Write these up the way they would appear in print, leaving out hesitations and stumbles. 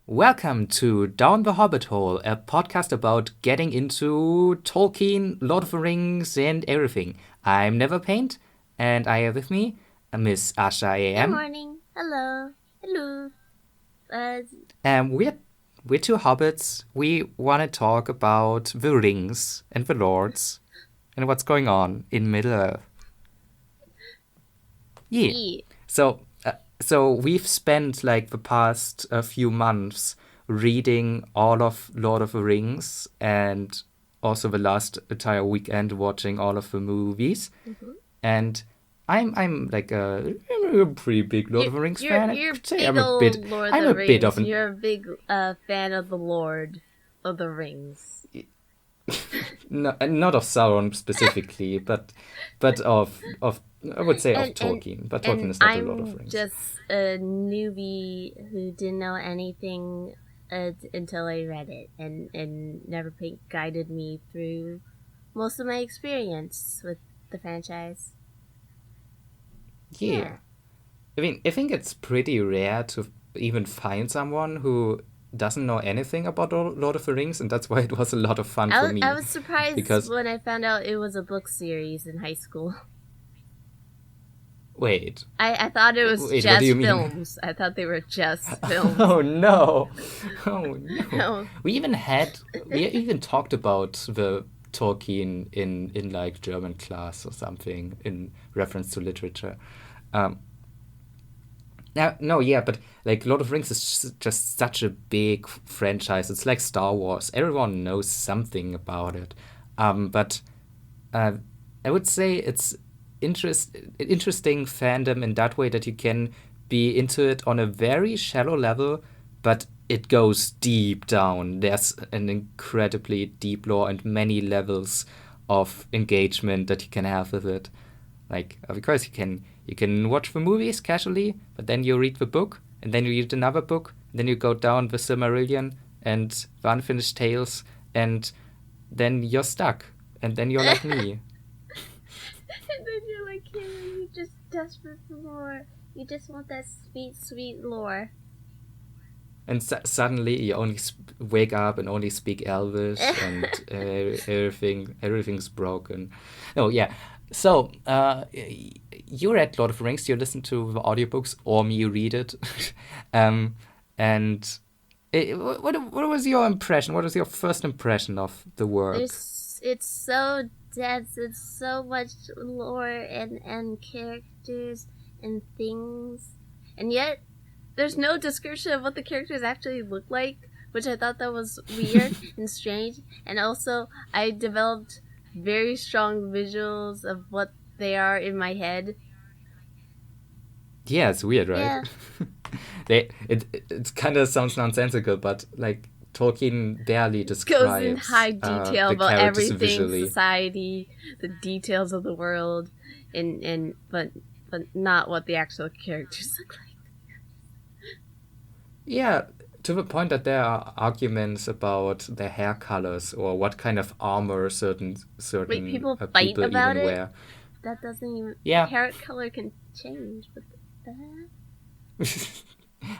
Welcome to Down the Hobbit Hole, a podcast about getting into Tolkien, Lord of the Rings, and everything. I'm NeverPaint, and I have with me Miss Asha A.M. Good morning. Hello. Hello. We're two hobbits. We want to talk about the rings and the lords and what's going on in Middle-earth. Yeah. So we've spent like the past few months reading all of Lord of the Rings and also the last entire weekend watching all of the movies. Mm-hmm. And I'm like I'm a pretty big Lord of the Rings fan. You're I'm a bit of an... You're a big fan of the Lord of the Rings. No, not of Sauron specifically, but of I would say of Tolkien. But Tolkien is not a Lord of the Rings. I'm just a newbie who didn't know anything until I read it, and NeverPaint guided me through most of my experience with the franchise. Yeah. I mean, I think it's pretty rare to even find someone who doesn't know anything about Lord of the Rings, and that's why it was a lot of fun for me. I was surprised when I found out it was a book series in high school. Wait. I thought it was just films. I thought they were just films. Oh no. We even talked about the Tolkien in like German class or something in reference to literature. But like Lord of the Rings is just such a big franchise. It's like Star Wars. Everyone knows something about it. But I would say it's interesting fandom in that way that you can be into it on a very shallow level, but it goes deep down. There's an incredibly deep lore and many levels of engagement that you can have with it. Like, because you can watch the movies casually, but then you read the book, and then you read another book, and then you go down the Silmarillion and the Unfinished Tales, and then you're stuck, and then you're like me. And then you're like him, and you're just desperate for more. You just want that sweet, sweet lore. And suddenly you only wake up and only speak Elvish, and everything's broken. Oh, yeah. So, you read Lord of the Rings, you listen to the audiobooks, or me read it. What was your impression? What was your first impression of the work? It's so dense. It's so much lore and characters and things. And yet, there's no description of what the characters actually look like, which I thought that was weird and strange. And also, I developed very strong visuals of what they are in my head. Yeah, it's weird, right? Yeah. It kind of sounds nonsensical, but like Tolkien barely describes goes in high detail about everything, visually. Society, the details of the world, but not what the actual characters look like. Yeah, to the point that there are arguments about their hair colors or what kind of armor certain Wait, people fight about it? Wear. That doesn't even... Yeah. Hair color can change. What the heck?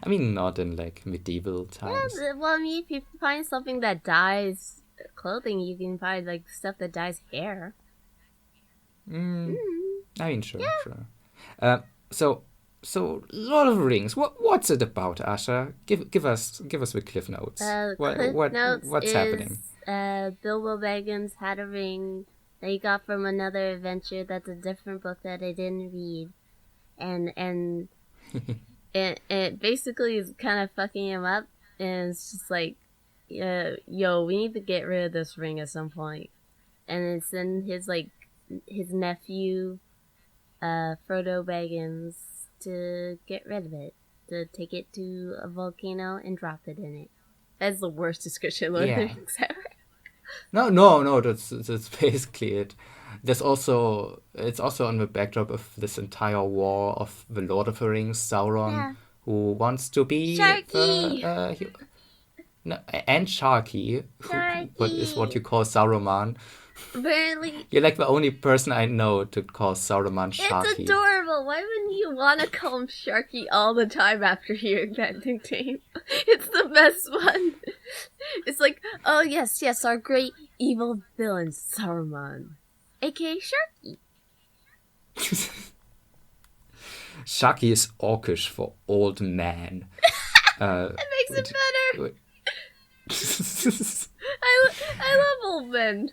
I mean, not in like medieval times. Yeah, well, I mean, if you find something that dyes clothing, you can find like stuff that dyes hair. I mean, sure. So Lord of the Rings. What's it about, Asha? Give us the cliff notes. What's happening? Bilbo Baggins had a ring that he got from another adventure. That's a different book that I didn't read, and it basically is kind of fucking him up. And it's just like, yo, we need to get rid of this ring at some point. And it's in his nephew, Frodo Baggins, to get rid of it, to take it to a volcano and drop it in it. That's the worst description of Lord of the Rings ever. No, that's basically it. It's also on the backdrop of this entire war of the Lord of the Rings, Sauron, who wants to be Sharky! And Sharky, what is what you call Saruman. Apparently, you're like the only person I know to call Saruman Sharky. It's adorable. Why wouldn't you want to call him Sharky all the time after hearing that nickname? It's the best one. It's like, oh yes, our great evil villain Saruman, aka Sharky. Sharky is Orcish for old man. It makes it better. I love old men.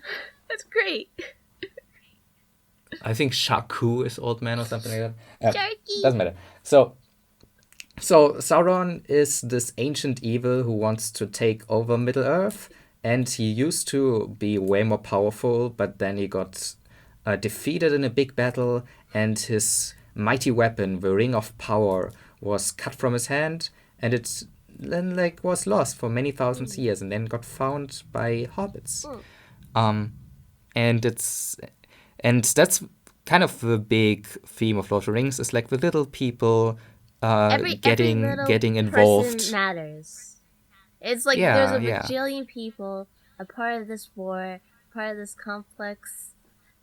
That's great. I think Shaku is old man or something like that. Sharky. Doesn't matter. So Sauron is this ancient evil who wants to take over Middle-earth, and he used to be way more powerful, but then he got defeated in a big battle, and his mighty weapon, the Ring of Power, was cut from his hand, and it then was lost for many thousands years, and then got found by hobbits. And that's kind of the big theme of Lord of the Rings, is like the little people getting involved. Person matters. It's like there's a bajillion people, a part of this war, part of this complex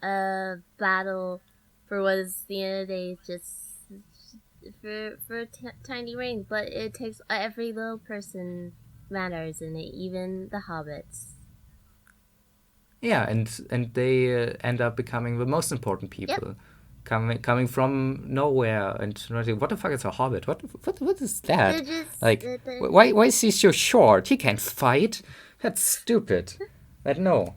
battle for what is, at the end of the day, just for a tiny ring. But it takes, every little person matters in it, even the hobbits. Yeah, and they end up becoming the most important people. Yep. Coming from nowhere, and what the fuck is a hobbit? What is that? Why is he so short? He can't fight. That's stupid. I don't know.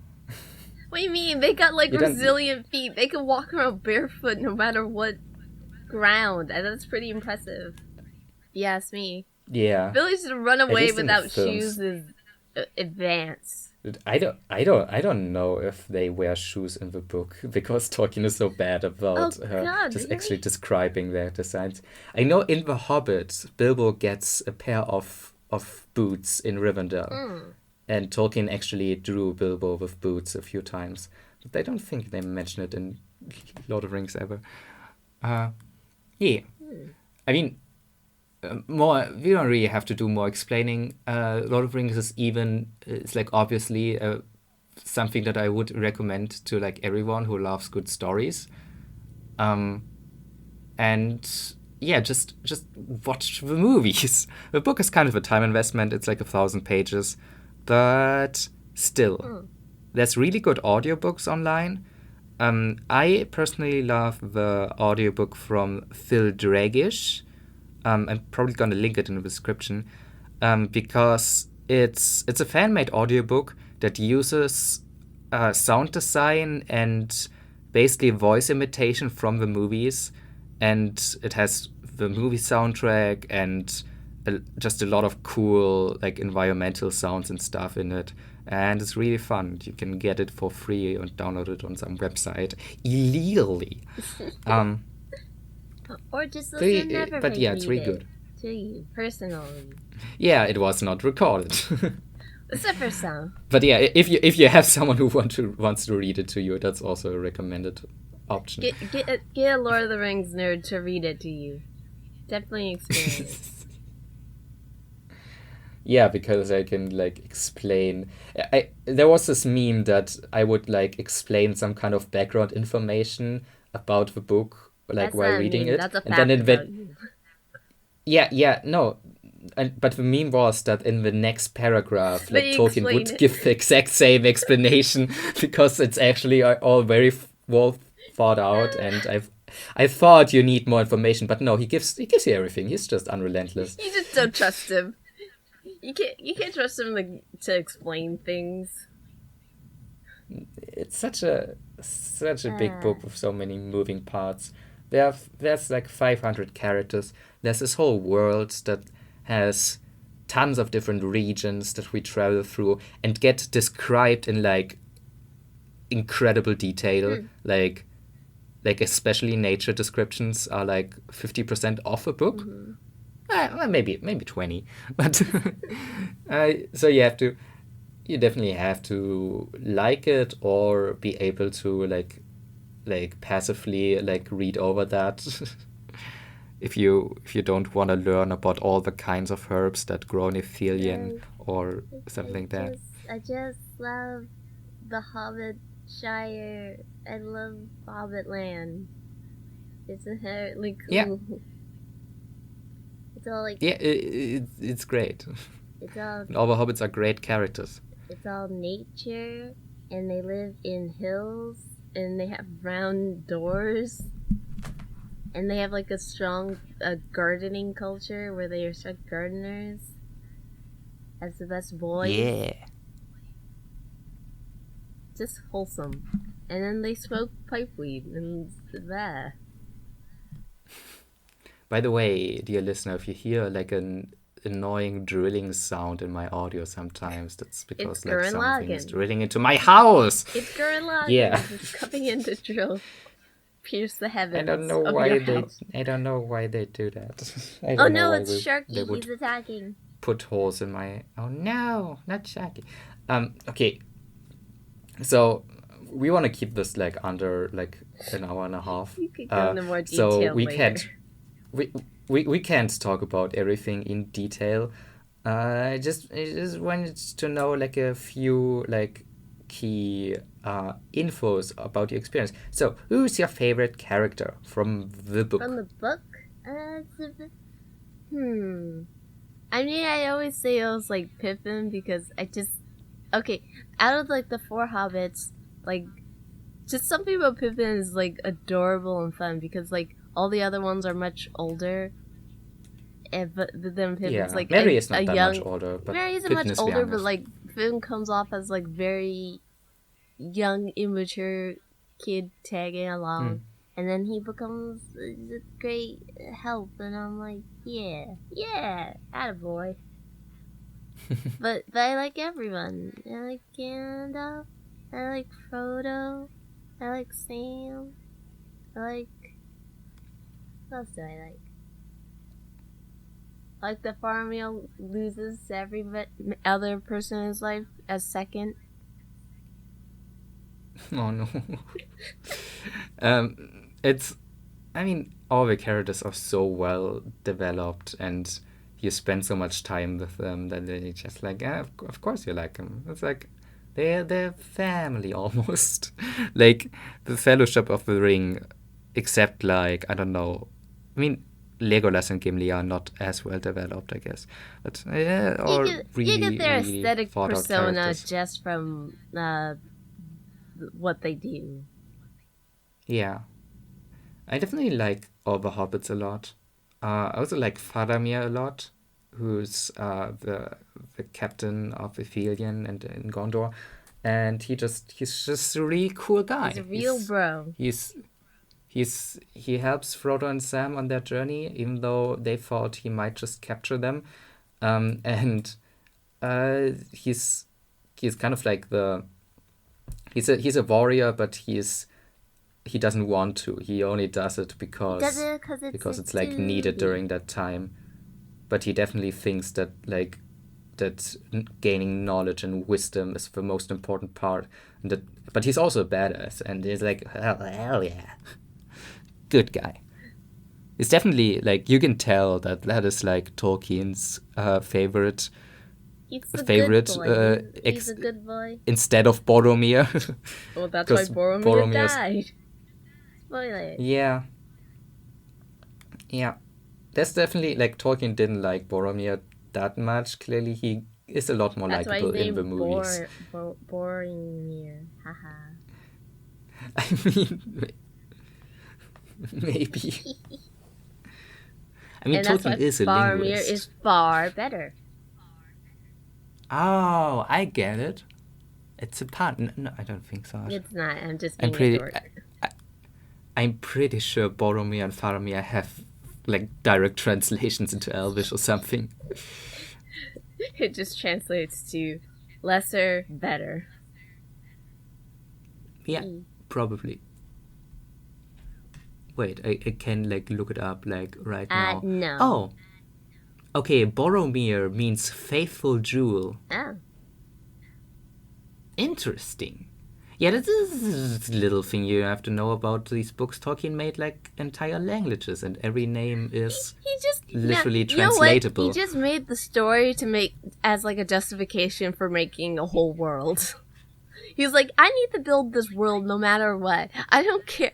What do you mean? They got resilient feet. They can walk around barefoot no matter what ground, and that's pretty impressive. If you ask me. Yeah. Ability to run away without shoes is advanced. I don't know if they wear shoes in the book, because Tolkien is so bad about actually describing their designs. I know in The Hobbit, Bilbo gets a pair of boots in Rivendell, and Tolkien actually drew Bilbo with boots a few times, but I don't think they mention it in Lord of the Rings ever. I mean, we don't really have to do more explaining. Lord of the Rings is it's obviously something that I would recommend to everyone who loves good stories. Just watch the movies. The book is kind of a time investment. It's 1,000 pages, but still, there's really good audiobooks online. I personally love the audiobook from Phil Dragish. I'm probably going to link it in the description, because it's a fan-made audiobook that uses sound design and basically voice imitation from the movies, and it has the movie soundtrack and just a lot of cool environmental sounds and stuff in it, and it's really fun. You can get it for free and download it on some website illegally. Or just listen to NeverPaint. But yeah, it's really good. To you, personally. Yeah, it was not recorded. Except for some. But yeah, if you have someone who wants to read it to you, that's also a recommended option. Get a Lord of the Rings nerd to read it to you. Definitely experience. Yeah, because I can explain. There was this meme that I would explain some kind of background information about the book. While reading it, that's a fact, and then about you. But the meme was that in the next paragraph, Tolkien would give the exact same explanation, because it's actually all very well thought out, and I thought you need more information, but no, he gives you everything. He's just unrelentless. You just don't trust him. You can't trust him to explain things. It's such a big book with so many moving parts. There's 500 characters. There's this whole world that has tons of different regions that we travel through and get described in incredible detail. Especially nature descriptions are 50% off a book. Maybe 20. But so you definitely have to like it, or be able to passively read over that. if you don't want to learn about all the kinds of herbs that grow in Ithilien or something like that. I just love the Hobbit Shire. I love Hobbit Land. It's inherently cool. Yeah. It's all it's great. It's all And all the hobbits are great characters. it's all nature, and they live in hills, and they have round doors, and they have like a strong gardening culture where they respect gardeners as the best boys. Yeah. Just wholesome. And then they smoke pipeweed and that. By the way, dear listener, if you hear like an annoying drilling sound in my audio sometimes, that's because It's like Gurren something Lagann. is drilling into my house. It's Gurren Lagann. Yeah. It's coming in to drill, pierce the heavens. I don't know of why your they. house. I don't know why they do that. I Oh don't know no, why it's they Sharky. would He's attacking. put holes in my. Oh no, not Sharky. Okay. So we want to keep this like under like an hour and a half. You could go into more detail so we later. can't. We can't talk about everything in detail. I just wanted to know like a few like key infos about your experience. So, who's your favorite character from the book? From the book? I mean, I always say it was like Pippin because okay, out of like the 4 hobbits, like just something about Pippin is like adorable and fun because like all the other ones are much older. But then Pippin's like Mary is not a that young. much older, but Mary isn't Pippin much is the older, but youngest. like Pippin comes off as like very young, immature kid tagging along, and then he becomes a great help, and I'm like, yeah, attaboy. but I like everyone. I like Gandalf. I like Frodo. I like Sam. What else do I like? Like the Faramir loses every other person in his life as second. Oh no. I mean, all the characters are so well developed, and you spend so much time with them that they just like, of course you like them. It's like they're family almost. Like the Fellowship of the Ring, except like I don't know. I mean, Legolas and Gimli are not as well developed, I guess. But yeah, or You really, get their really aesthetic thought out persona characters. just from what they do. Yeah. I definitely like all the Hobbits a lot. I also like Faramir a lot, who's the captain of Ithilien and in Gondor, and he's just a really cool guy. He's a real bro. He helps Frodo and Sam on their journey, even though they thought he might just capture them, and he's kind of like he's a warrior, but he doesn't want to. He only does it because it's like needed during that time. But he definitely thinks that like that gaining knowledge and wisdom is the most important part. But he's also a badass, and he's like hell yeah, good guy. It's definitely like you can tell that is like Tolkien's favorite. He's a favorite good boy. He's a good boy. Instead of Boromir. Well, that's why Boromir died. Spoiler. Yeah. That's definitely like Tolkien didn't like Boromir that much. Clearly, he is a lot more That's likable why he's in the named movies. Boromir. Haha. I mean, maybe. I mean, And that's why Tolkien is a Boromir linguist. is far better. Oh, I get it. It's a pun. No, I don't think so. It's not. I'm just I'm being a pretty. dork. I'm pretty sure Boromir and Faramir have like direct translations into Elvish or something. It just translates to lesser, better. Yeah, probably. Wait, I can like look it up like right now. No. Oh. Okay, Boromir means faithful jewel. Oh. Interesting. Yeah, this is a little thing you have to know about these books. Tolkien made like entire languages, and every name is He just literally you know what? translatable. He just made the story to make as like a justification for making a whole world. He's like, I need to build this world no matter what. I don't care.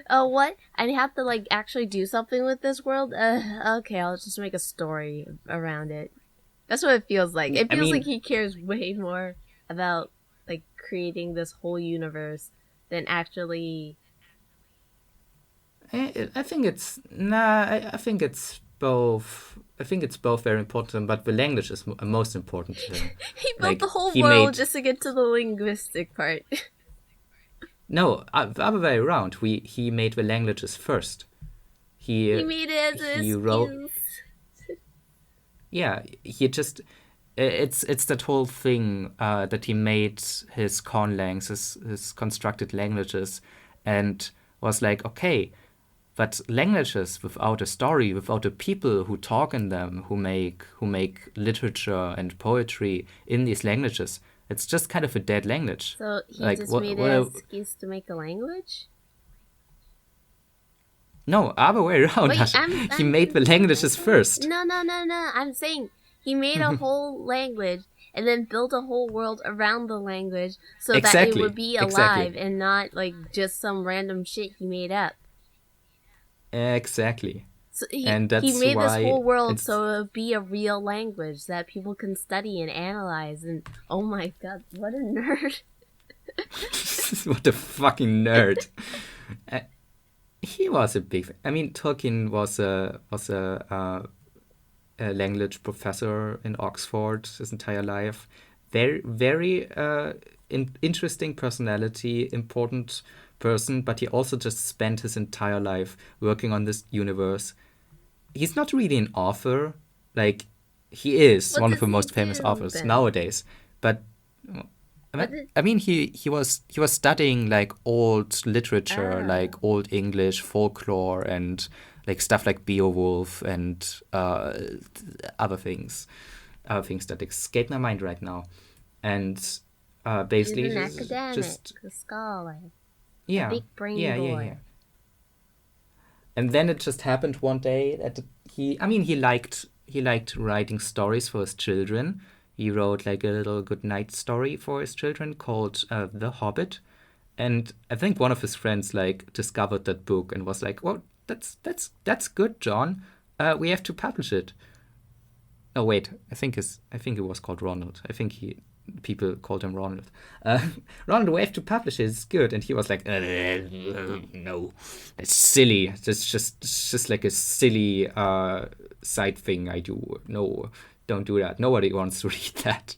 What? I have to like actually do something with this world. Okay, I'll just make a story around it. That's what it feels like. It I feels like mean, he cares way more about like creating this whole universe than actually. I think it's nah. I think it's both. I think it's both very important, but the language is most important to him. He built the Like whole he world made just to get to the linguistic part. no the other way around. He made the languages first. He He made it as an he wrote excuse. yeah. He just it's that whole thing that he made his conlangs, his constructed languages, and was like, okay, but languages without a story, without the people who talk in them, who make literature and poetry in these languages, it's just kind of a dead language. So he Like just what? made it as an excuse to make a language? No, other way around. Wait, He I'm made the languages first. No. I'm saying he made a whole language and then built a whole world around the language so that it would Exactly. be alive Exactly. and not like just some random shit he made up. Exactly. So And he that's made this why whole world it's so it would be a real language that people can study and analyze. And oh my god, what a nerd! what a fucking nerd. Uh, he was a big. I mean, Tolkien was a language professor in Oxford his entire life. Very interesting personality, important person, but he also just spent his entire life working on this universe. He's not really an author. Like, he is What one of does the he most famous do authors then? nowadays. But What did, I mean, he was studying like old literature, like oh, old English folklore, and like stuff like Beowulf and other things that escape my mind right now. And he's basically, an he's academic, just a scholar, a yeah, big brain yeah. boy. And then it just happened one day that he liked writing stories for his children. He wrote like a little good night story for his children called The Hobbit. And I think one of his friends like discovered that book and was like, "Well, that's good, John. We have to publish it." No, wait. I think it was called Ronald. I think people called him Ronald. Uh, Ronald, we have to publish it. It's good. And he was like, no, it's silly. It's just like a silly side thing I do. No, don't do that. Nobody wants to read that.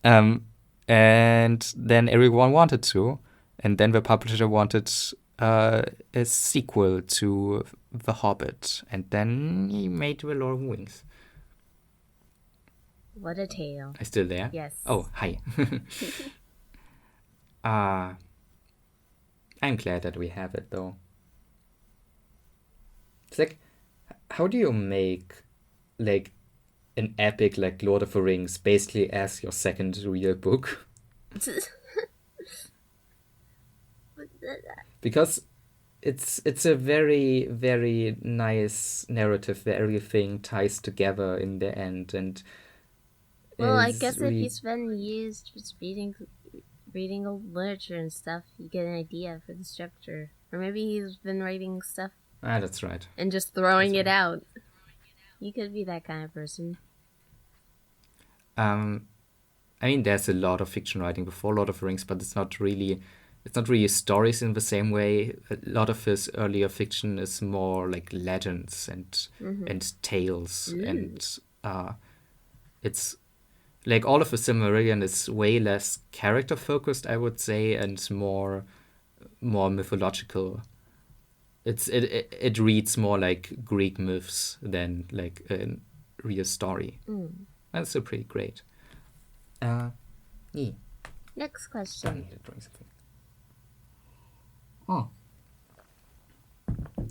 Um, and then everyone wanted to, and then the publisher wanted a sequel to The Hobbit, and then he made The Lord of the Rings. What a tale. Are you still there? Yes. Oh, hi. uh, I'm glad that we have it, though. It's like, how do you make, like, an epic like Lord of the Rings basically as your second real book? Because it's a very, very nice narrative where everything ties together in the end, and Well, I is guess if really you spend years just reading old literature and stuff, you get an idea for the structure. Or maybe he's been writing stuff that's right. and just throwing That's it right. out. You could be that kind of person. Um, I mean, there's a lot of fiction writing before Lord of the Rings, but it's not really stories in the same way. A lot of his earlier fiction is more like legends and tales, and it's like all of the Silmarillion is way less character focused, I would say, and more mythological. It reads more like Greek myths than like a real story. That's so pretty great. Yeah. Next I question. need to drink something. Oh.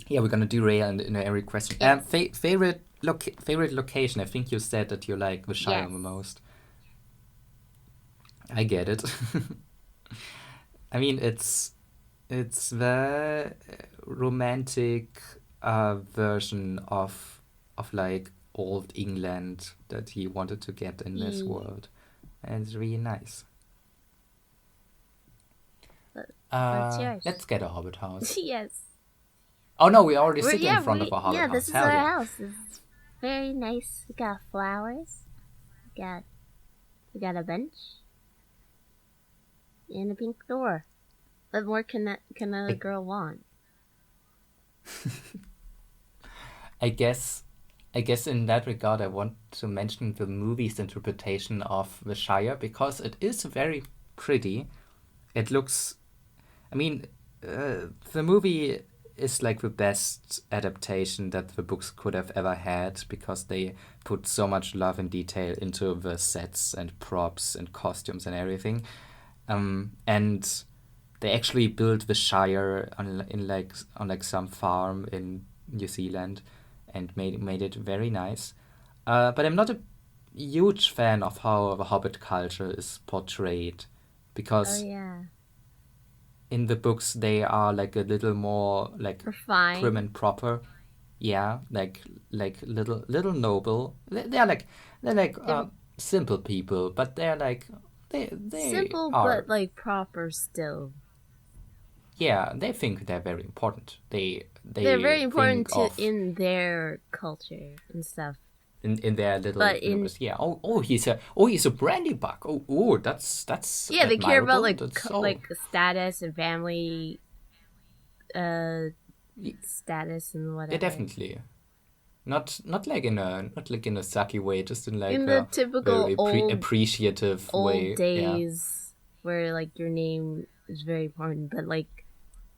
Yeah, we're gonna derail in every question. Yes. Favorite location. I think you said that you like the Shire Yes. the most. I get it. I mean, it's the romantic version of like old England that he wanted to get in this Yeah. world, and it's really nice. What's yours? Let's get a Hobbit house. Yes. Oh no, we're already sitting in front of a Hobbit yeah, house. this is Hell our yeah. house. It's very nice. We got flowers. We got a bench and a pink door. What more can a girl want? I guess in that regard, I want to mention the movie's interpretation of the Shire because it is very pretty. It looks, I mean, the movie is like the best adaptation that the books could have ever had because they put so much love and detail into the sets and props and costumes and everything. And they actually built the Shire on some farm in New Zealand and made it very nice. But I'm not a huge fan of how the Hobbit culture is portrayed because in the books they are like a little more like refined, prim and proper. Yeah, like little noble. They're simple people, but they're like they simple are, but like proper still. Yeah, they think they're very important. They're very important in their culture and stuff. In their little universe. Yeah. He's a brandy buck. That's yeah. They care about like status and family, status and whatever. Yeah, definitely. Not like in a sucky way, just in like in the typical very appreciative way. Old days where like your name is very important, but like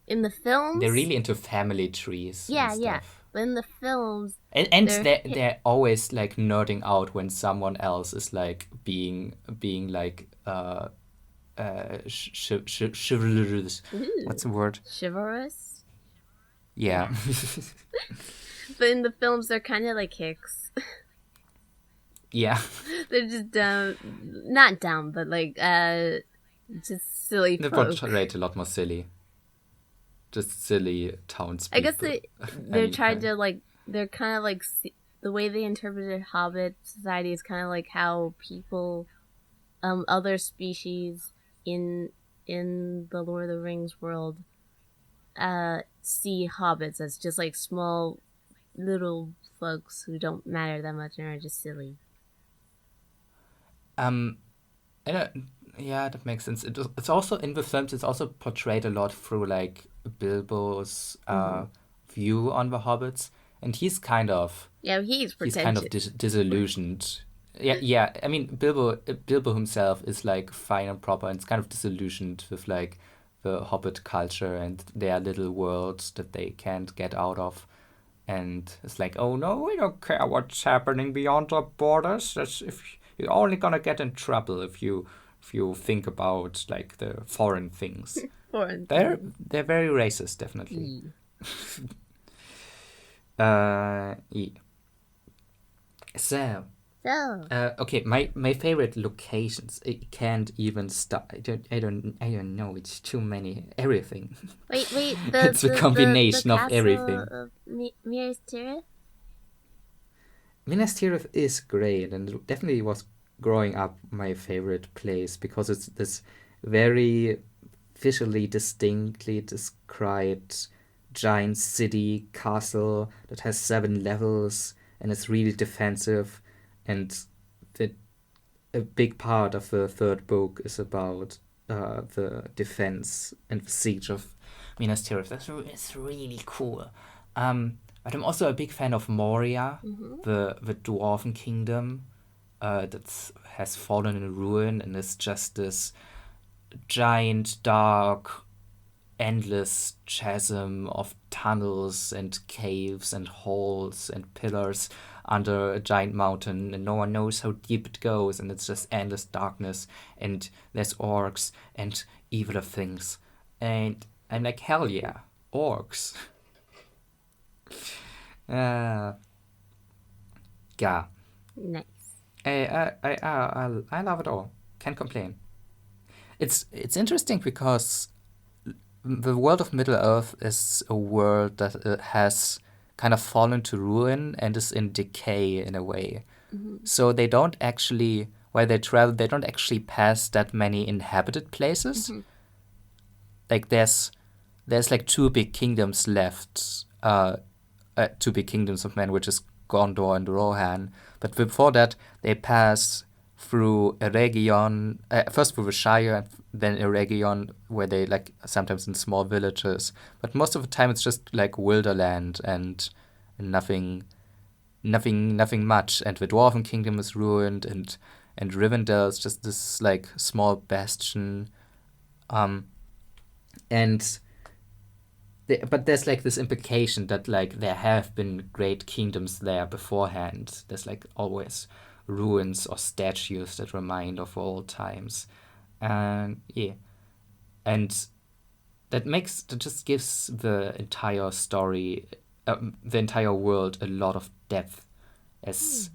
in the films, they're really into family trees. Yeah, and stuff. But in the films, and they're always like nerding out when someone else is like being like chivalrous. What's the word? Chivalrous. Yeah. But in the films, they're kind of like hicks. Yeah. They're just dumb. Not dumb, but like just silly folk. They're portrayed a lot more silly. Just silly townspeople. I guess they're trying to like, they're kind of like, the way they interpreted Hobbit society is kind of like how people, other species in the Lord of the Rings world see hobbits as just like small little folks who don't matter that much and are just silly. Yeah, that makes sense. It's also in the films. It's also portrayed a lot through like Bilbo's view on the hobbits, and he's kind of he's kind of disillusioned. Yeah. I mean, Bilbo himself is like fine and proper, and it's kind of disillusioned with like the Hobbit culture and their little worlds that they can't get out of, and it's like, oh no, we don't care what's happening beyond our borders. That's if you're only gonna get in trouble if you think about like the foreign things. They're very racist, definitely. So okay, my favorite locations. It can't even start. I don't know. It's too many. Everything. Wait. It's a combination of everything. Minas Tirith. Minas Tirith is great, and it definitely was growing up my favorite place because it's this very visually distinctly described giant city castle that has 7 levels and it's really defensive, and a big part of the third book is about the defense and the siege of Minas Tirith. It's really cool. But I'm also a big fan of Moria, the dwarven kingdom that has fallen in ruin and is just this giant, dark, endless chasm of tunnels and caves and holes and pillars under a giant mountain, and no one knows how deep it goes, and it's just endless darkness, and there's orcs and eviler things. And I'm like, hell yeah, orcs. Yeah. Nice. I love it all. Can't complain. It's interesting because the world of Middle Earth is a world that has kind of fallen to ruin and is in decay in a way. So they don't actually, while they travel, they don't actually pass that many inhabited places. Like there's like 2 big kingdoms left. 2 big kingdoms of men, which is Gondor and Rohan. But before that, they pass through Eregion, first through the Shire, then Eregion, where they like sometimes in small villages. But most of the time it's just like wilderland and nothing much. And the Dwarven Kingdom is ruined, and Rivendell is just this like small bastion. And but there's like this implication that like there have been great kingdoms there beforehand. There's like always ruins or statues that remind of old times, and yeah, and that just gives the entire story, the entire world, a lot of depth, as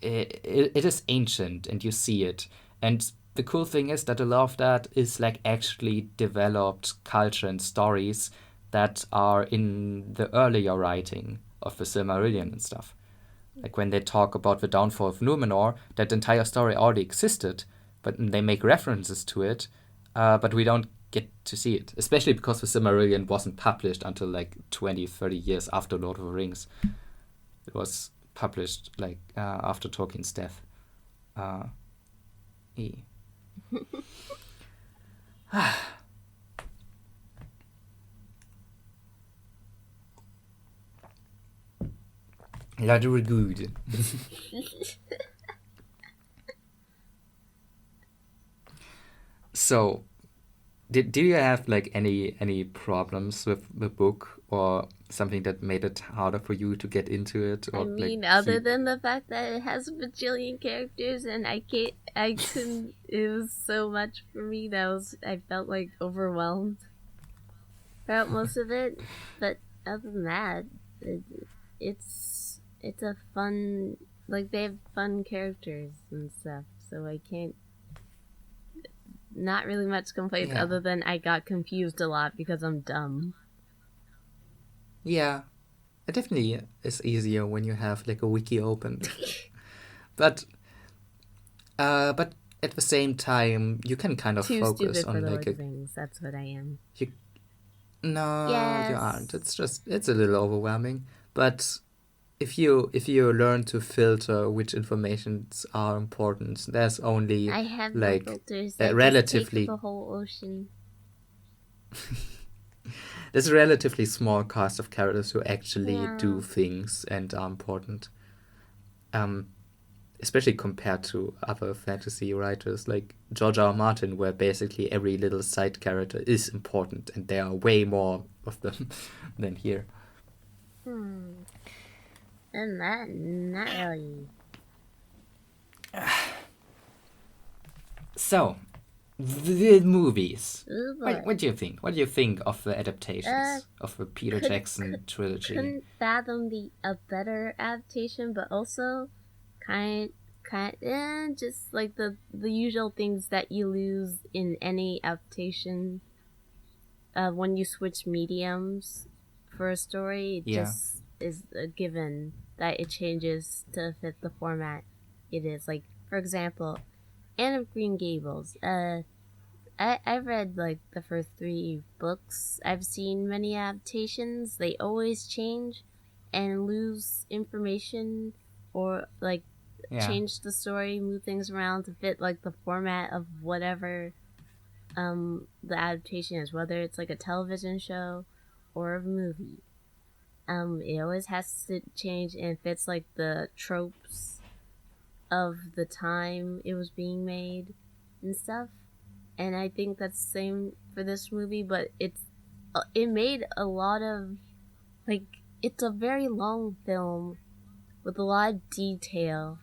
it is ancient and you see it. And the cool thing is that a lot of that is like actually developed culture and stories that are in the earlier writing of the Silmarillion and stuff. Like when they talk about the downfall of Numenor, that entire story already existed, but they make references to it, but we don't get to see it. Especially because the Silmarillion wasn't published until like 20, 30 years after Lord of the Rings. It was published like after Tolkien's death. That were good. So, do you have like any problems with the book, or something that made it harder for you to get into it? Or I mean, like other than the fact that it has a bajillion characters and I couldn't, it was so much for me that I felt like overwhelmed throughout most of it. But other than that, it's a fun, like they have fun characters and stuff, so I can't, not really much complaints Yeah. other than I got confused a lot because I'm dumb. Yeah, it definitely is easier when you have like a wiki open. But at the same time, you can kind of Too focus stupid for on the like Lord of the Rings, that's what I am. no, Yes. you aren't. It's a little overwhelming. But if you learn to filter which informations are important, there's only I have like no filters. a I relatively just take the whole ocean. there's a relatively small cast of characters who actually do Yeah. things and are important. Especially compared to other fantasy writers like George R. R. Martin, where basically every little side character is important, and there are way more of them than here. And that, not really. So, the movies. Ooh, boy. What do you think? What do you think of the adaptations of the Peter Jackson trilogy? Couldn't fathom a better adaptation, but also just like the usual things that you lose in any adaptation. When you switch mediums for a story, it just is a given that it changes to fit the format it is. Like, for example, Anne of Green Gables. I've read like the first 3 books. I've seen many adaptations. They always change and lose information, or like change the story, move things around to fit like the format of whatever the adaptation is, whether it's like a television show or a movie. It always has to change and fits like the tropes of the time it was being made and stuff. And I think that's the same for this movie, but it made a lot of, like, it's a very long film with a lot of detail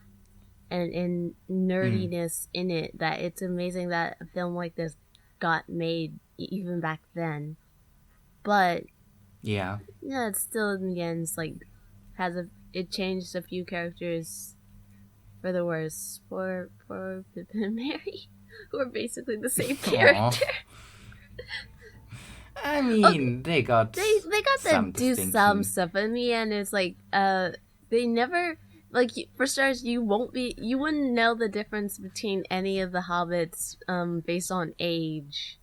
and nerdiness in it, that it's amazing that a film like this got made even back then. But yeah, it's still in the end, it's like it changed a few characters for the worse. For Pippin and Mary, who are basically the same character. I mean, they got to do some stuff, but in the end, it's like they never, like, for starters, you wouldn't know the difference between any of the hobbits based on age.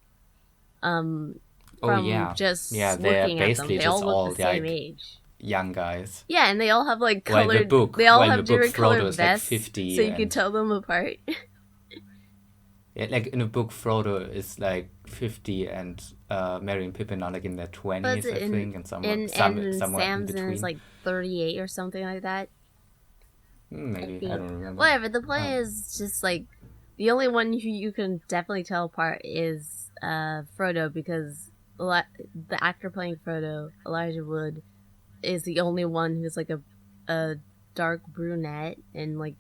Just looking at them, they all look the same age. young guys. Yeah, and they all have like While colored. the book, They all while have the book different Frodo colored is like vests, 50, so you can and tell them apart. yeah, like in the book Frodo is like 50, and Merry and Pippin are like in their 20s, I think, and somewhere in Sam's in between. is like 38 or something like that. Maybe I don't remember. Whatever. The point is just like the only one who you can definitely tell apart is Frodo, because the actor playing Frodo, Elijah Wood, is the only one who's like a dark brunette, and like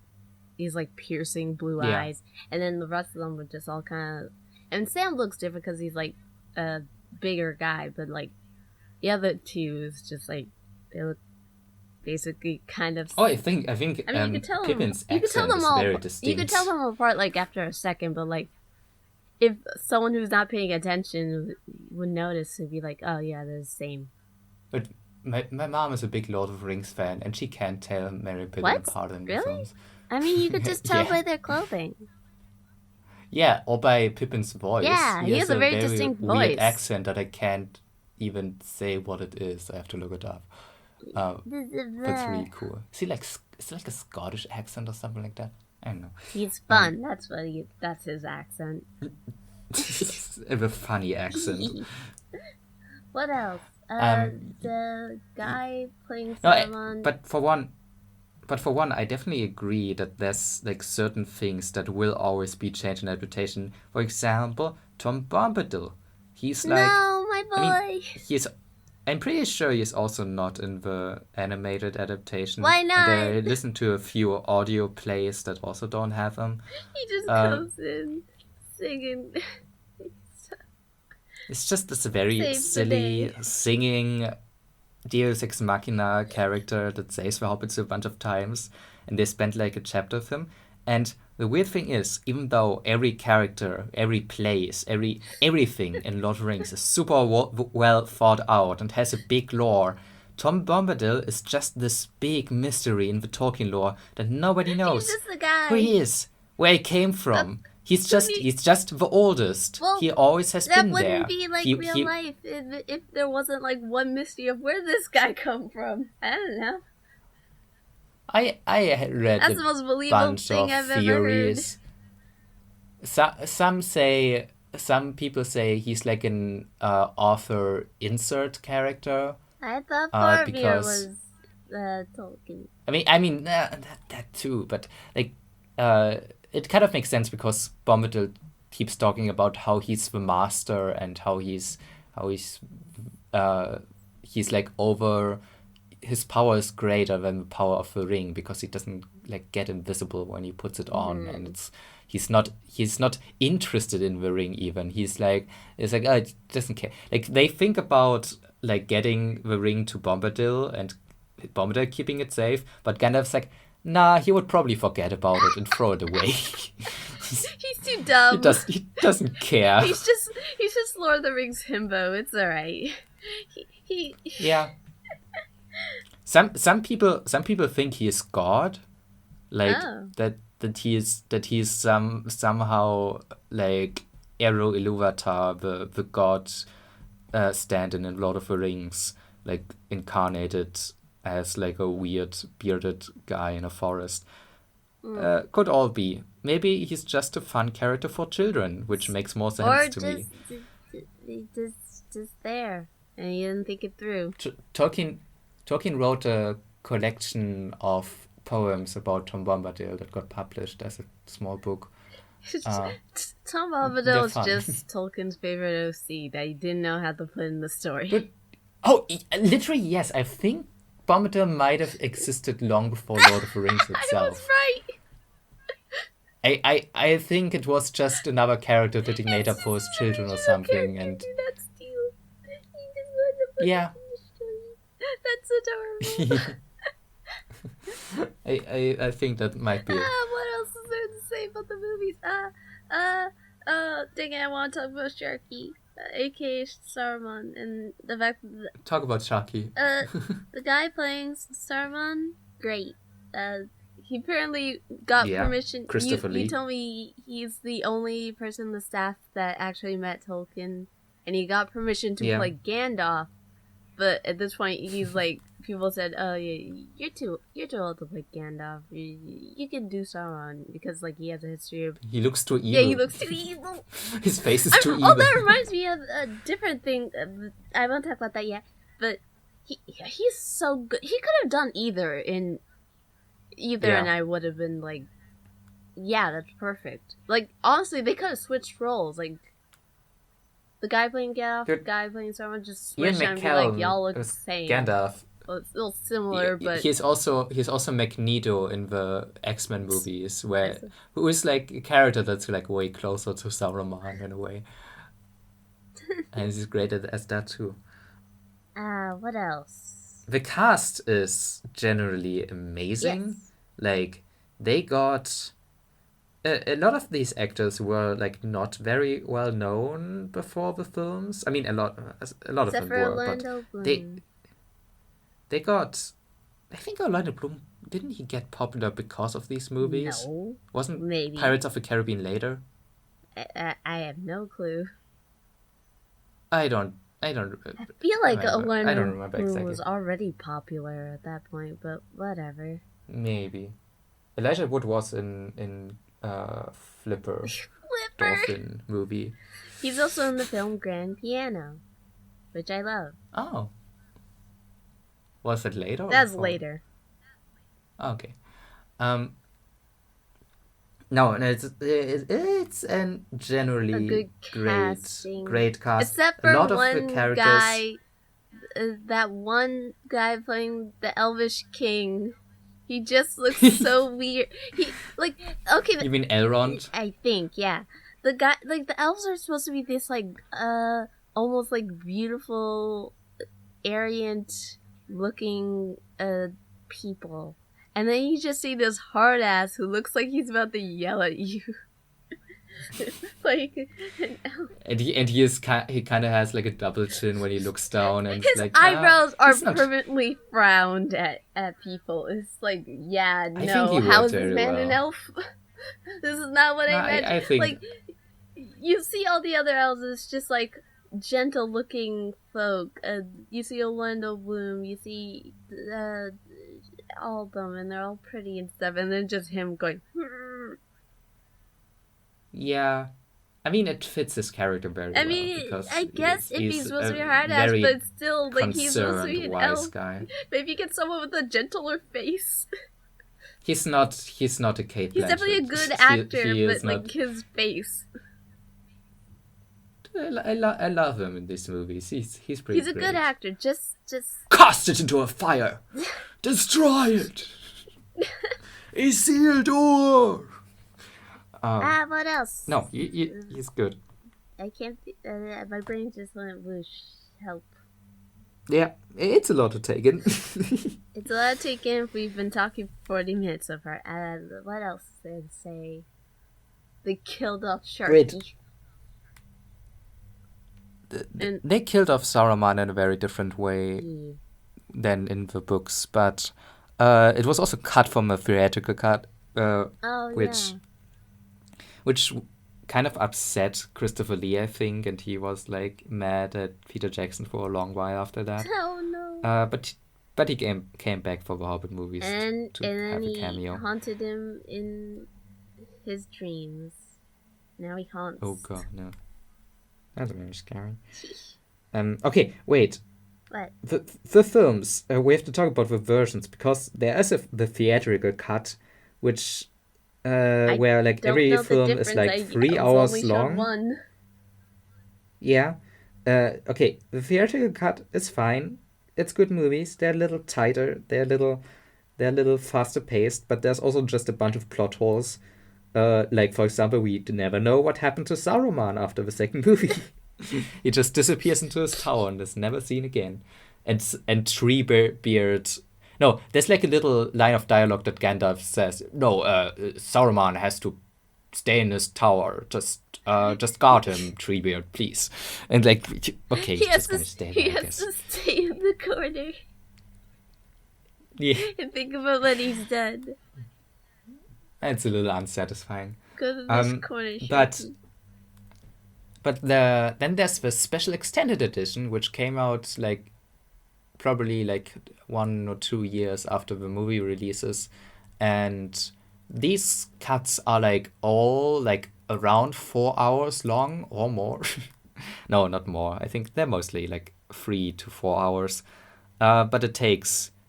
these like piercing blue Yeah. eyes, and then the rest of them were just all kind of. And Sam looks different because he's like a bigger guy, but like the other two is just like they look basically kind of. Oh, I think I mean, you could tell Pippin's them. You could tell accent them is all. very distinct. You could tell them apart like after a second, but like if someone who's not paying attention would notice, it'd be like, oh yeah, they're the same. But my mom is a big Lord of the Rings fan, and she can't tell Merry and Pippin What? apart in the Really? films. I mean, you could just tell Yeah. by their clothing. Yeah, or by Pippin's voice. Yeah, he has a very distinct weird voice. accent that I can't even say what it is. I have to look it up. But it's really cool. Is it like a Scottish accent or something like that? I don't know. He's fun. That's his accent. A funny accent. What else? The guy playing No, Sauron. but for one, I definitely agree that there's like certain things that will always be changed in adaptation. For example, Tom Bombadil. He's like, no, my boy. I mean, I'm pretty sure he's also not in the animated adaptation. Why not? And I listened to a few audio plays that also don't have him. He just comes in singing. It's just this very Save the silly day. singing Deus Ex Machina character that saves the Hobbits a bunch of times, and they spent like a chapter with him. And the weird thing is, even though every character, every place, everything in Lord of the Rings is super well thought out and has a big lore, Tom Bombadil is just this big mystery in the Tolkien lore that nobody knows He's just the guy. who he is, where he came from. He's just the oldest. Well, he always has That been there. wouldn't be like real life if there wasn't like one mystery of where this guy come from. I don't know. I read That's a the most believable bunch thing of I've theories. Some people say he's like an author insert character. I thought Boromir because- was Tolkien. I mean that too, but like it kind of makes sense because Bombadil keeps talking about how he's the master and how he's like over. His power is greater than the power of the ring because he doesn't like get invisible when he puts it on, and he's not interested in the ring even. It's like oh, he doesn't care. Like they think about like getting the ring to Bombadil and Bombadil keeping it safe, but Gandalf's like, nah, he would probably forget about it and throw it away. He's too dumb. He doesn't care. He's just Lord of the Rings himbo. It's alright. He Yeah. Some people think he is God, like that he is somehow like Eru Ilúvatar, the god stand-in in Lord of the Rings, like incarnated as like a weird bearded guy in a forest. Could all be. Maybe he's just a fun character for children, which makes more sense to me. Just there, and you didn't think it through. Tolkien wrote a collection of poems about Tom Bombadil that got published as a small book. Tom Bombadil is just Tolkien's favorite OC that he didn't know how to put in the story. Literally, yes. I think Bombadil might have existed long before Lord of the Rings itself. I was right. I think it was just another character that he made up for his children or something, and yeah. That's adorable. I think that might be it. What else is there to say about the movies? Dang it, I want to talk about Sharky, aka Sarman, and the fact that Talk about Sharky. the guy playing Saruman, great. He apparently got permission. Christopher Lee. You told me he's the only person in the staff that actually met Tolkien, and he got permission to play Gandalf. But at this point, he's like people said, "Oh, you're too old to play Gandalf. You can do Sauron because like he has a history of." He looks too evil. Yeah, he looks too evil. His face is too evil. Oh, that reminds me of a different thing. I won't talk about that yet. But he's so good. He could have done either, and I would have been like, yeah, that's perfect. Like honestly, they could have switched roles. Like the guy playing Gandalf, the guy playing Sauron, just switched and be like, y'all look the same. Gandalf. Well, it's a little similar, but he's also Magneto in the X-Men movies, who is like a character that's like way closer to Sauron in a way, and he's great as that too. What else? The cast is generally amazing. Yes. Like they got a lot of these actors were like not very well known before the films. I mean, a lot of them were, but they got. I think Orlando Bloom, didn't he get popular because of these movies? No, wasn't maybe Pirates of the Caribbean later? I have no clue. I don't. I feel like Orlando Bloom exactly. Was already popular at that point, but whatever. Maybe Elijah Wood was in Flipper. Dolphin movie. He's also in the film Grand Piano, which I love. Oh. Was it later? That's later. Okay. No, it's a generally great cast. Except for one guy, that one guy playing the Elvish King. He just looks so weird. He okay. You mean Elrond? I think, yeah. The guy, like the elves are supposed to be this almost like beautiful, Aryan looking people. And then you just see this hard ass who looks like he's about to yell at you. Like and he kind of has like a double chin when he looks down, and his like eyebrows are permanently frowned at people. It's like, yeah, no, how is this man an elf? This is not what I meant. I think like you see all the other elves, it's just like gentle looking folk. You see Orlando Bloom, you see all of them, and they're all pretty and stuff, and then just him going. Yeah, I mean it fits his character very well. I mean, I guess if he's supposed to be a hard ass, but still, like he's supposed to be an elf. Guy. Maybe get someone with a gentler face. He's not a Kate Blanchett. He's definitely a good actor, but like his face. I love him in these movies. He's pretty. He's a good actor. Just cast it into a fire, destroy it. A sealed door. What else? No, he's good. I can't. My brain just went whoosh. Help. Yeah, it's a lot to take in. It's a lot to take in. We've been talking 40 minutes so far. What else did I say? They killed off Sharky. They killed off Saruman in a very different way than in the books, but it was also cut from a theatrical cut, which kind of upset Christopher Lee, I think, and he was like mad at Peter Jackson for a long while after that. Oh no! But he came back for the Hobbit movies to have a cameo. He haunted him in his dreams. Now he haunts. Oh god, no! That's very scary. Okay, wait. What? The films. We have to talk about the versions because there is the theatrical cut, which. Where like every film is like 3 hours long. Yeah. Okay. The theatrical cut is fine. It's good movies. They're a little tighter. They're a little faster paced. But there's also just a bunch of plot holes. Like for example, we never know what happened to Saruman after the second movie. He just disappears into his tower and is never seen again. And Treebeard. No, there's like a little line of dialogue that Gandalf says. No, Saruman has to stay in his tower. Just guard him, Treebeard, please. And like, okay, he's just gonna stay there. He has to stay in the corner. Yeah. And think about when he's dead. It's a little unsatisfying. Because of this corner. But then there's the special extended edition, which came out like probably like 1 or 2 years after the movie releases, and these cuts are like all like around 4 hours long or more. No, not more. I think they're mostly like 3 to 4 hours. But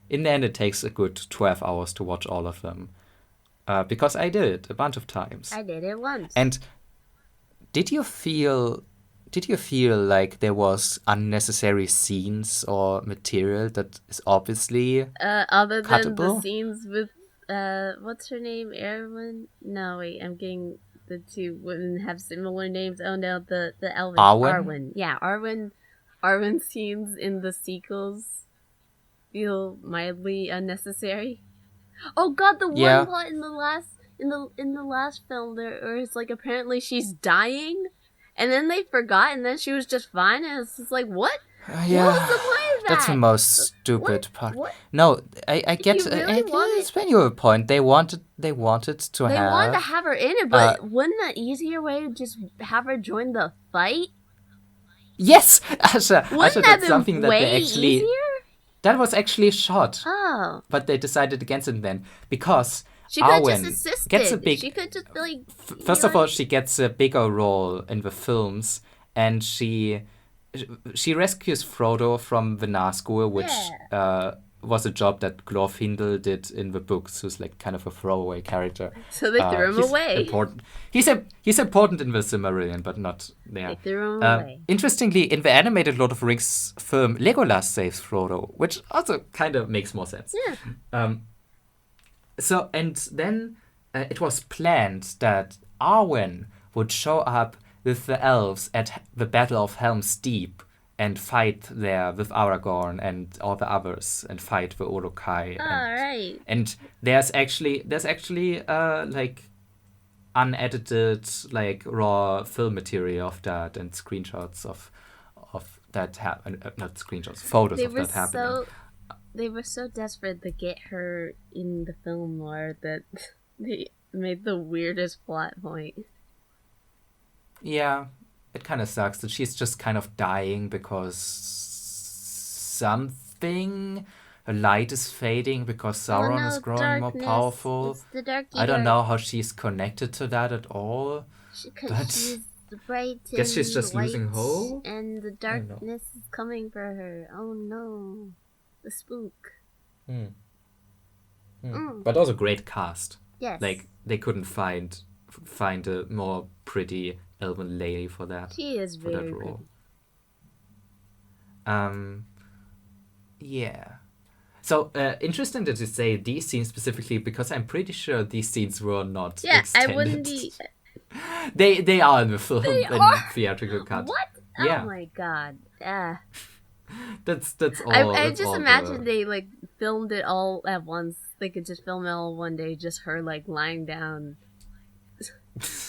in the end, it takes a good 12 hours to watch all of them. Because I did it a bunch of times. I did it once. And did you feel like there was unnecessary scenes or material that is obviously other than cuttable? the scenes with what's her name? Erwin? No, wait, I'm getting the two women have similar names. Oh no, the Elven. Arwen. Yeah, Arwen scenes in the sequels feel mildly unnecessary. Oh god, the one plot in the last film there is like apparently she's dying, and then they forgot, and then she was just fine, and it's just like what? Yeah, what was the point of that? That's the most stupid part. What? No, I get. I explain you a point. They wanted to have her in it, but wouldn't an easier way to just have her join the fight? Yes, Asha, that's something that way they actually. Easier? That was actually shot. Oh. But they decided against it then because she could Arwen just assisted. Gets a big. She could just like. First of all, she gets a bigger role in the films, and she rescues Frodo from the Nazgul, which was a job that Glorfindel did in the books, who's like kind of a throwaway character. So they threw him away. Important. He's important in the Silmarillion, but not there. They threw him away. Interestingly, in the animated Lord of the Rings film, Legolas saves Frodo, which also kind of makes more sense. Yeah. So, and then it was planned that Arwen would show up with the elves at the Battle of Helm's Deep and fight there with Aragorn and all the others and fight the Uruk-hai. Right. And there's actually like unedited like raw film material of that and screenshots of that not screenshots, photos of that happening. They were so desperate to get her in the film noir that they made the weirdest plot point. Yeah, it kind of sucks that she's just kind of dying because her light is fading because Sauron is growing more powerful. It's the dark I don't know how she's connected to that at all. But she's bright and guess she's just light, losing hope. And the darkness is coming for her. Oh no. The spook. But also great cast. Yes. Like they couldn't find a more pretty elven lady for that. She is for very that role. Pretty. Yeah. So interesting that you say these scenes specifically because I'm pretty sure these scenes were not extended. I wouldn't be. They are in the film theatrical cut. What? Yeah. Oh my god. That's all. I just imagine they like filmed it all at once. They could just film it all one day, just her like lying down.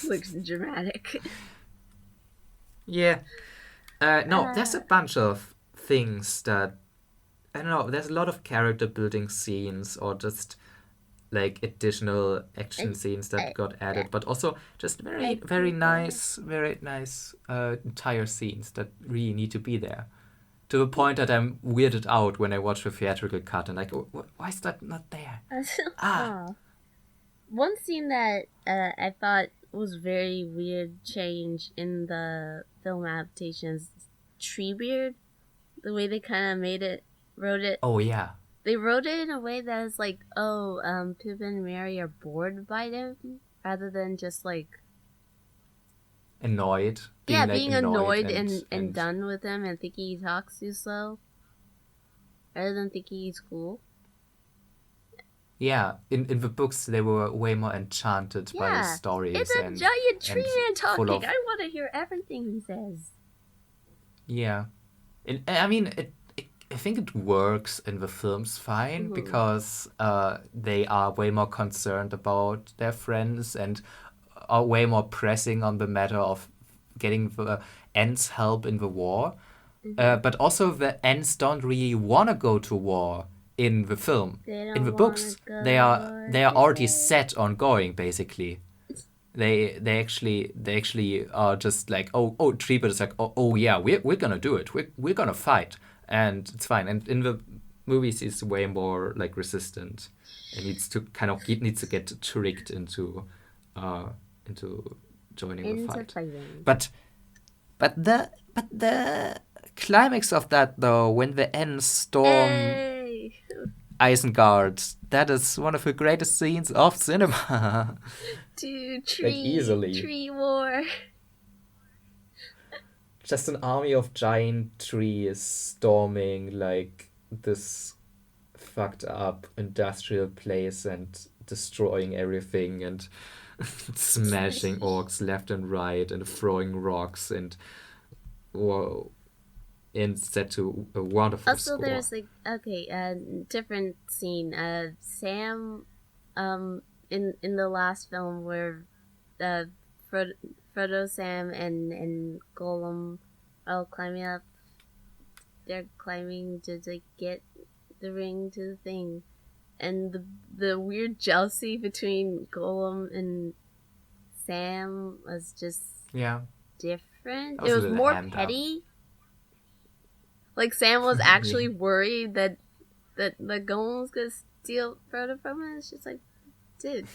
Looks dramatic. Yeah. No, there's a bunch of things that I don't know. There's a lot of character building scenes or just like additional action scenes that got added, but also just very nice entire scenes that really need to be there. To the point that I'm weirded out when I watch the theatrical cut and like, why is that not there? One scene that I thought was very weird change in the film adaptations, Treebeard, the way they kind of wrote it. Oh yeah. They wrote it in a way that is like, Pip and Mary are bored by them, rather than just like annoyed. Being annoyed and done with him and thinking he talks too slow, rather than thinking he's cool. Yeah, in the books they were way more enchanted by his stories. It's a giant tree man talking. I want to hear everything he says. Yeah, I mean, I think it works in the films fine because they are way more concerned about their friends and are way more pressing on the matter of getting the Ents help in the war. But also the Ents don't really want to go to war in the film. In the books, they are already set on going basically. They actually are just like Treebeard is like oh yeah we're gonna do it, we're gonna fight, and it's fine. And in the movies, he's way more like resistant, and he needs to get tricked uh, into joining the Into fight. fighting. But the climax of that though, when the Ents storm Hey! Isengard, that is one of the greatest scenes of cinema. Dude, Like, easily. tree war. Just an army of giant trees storming like this fucked up industrial place and destroying everything and smashing orcs left and right and throwing rocks and whoa, and set to a wonderful Also, score. there's like different scene. Sam, in the last film where Frodo, Sam, and Gollum are all climbing up. They're climbing to like get the ring to the thing, and the weird jealousy between Gollum and Sam was just different. That was It a was little more hammed up. petty. Like Sam was actually worried that Gollum was gonna steal Frodo from him. It's just like, dude,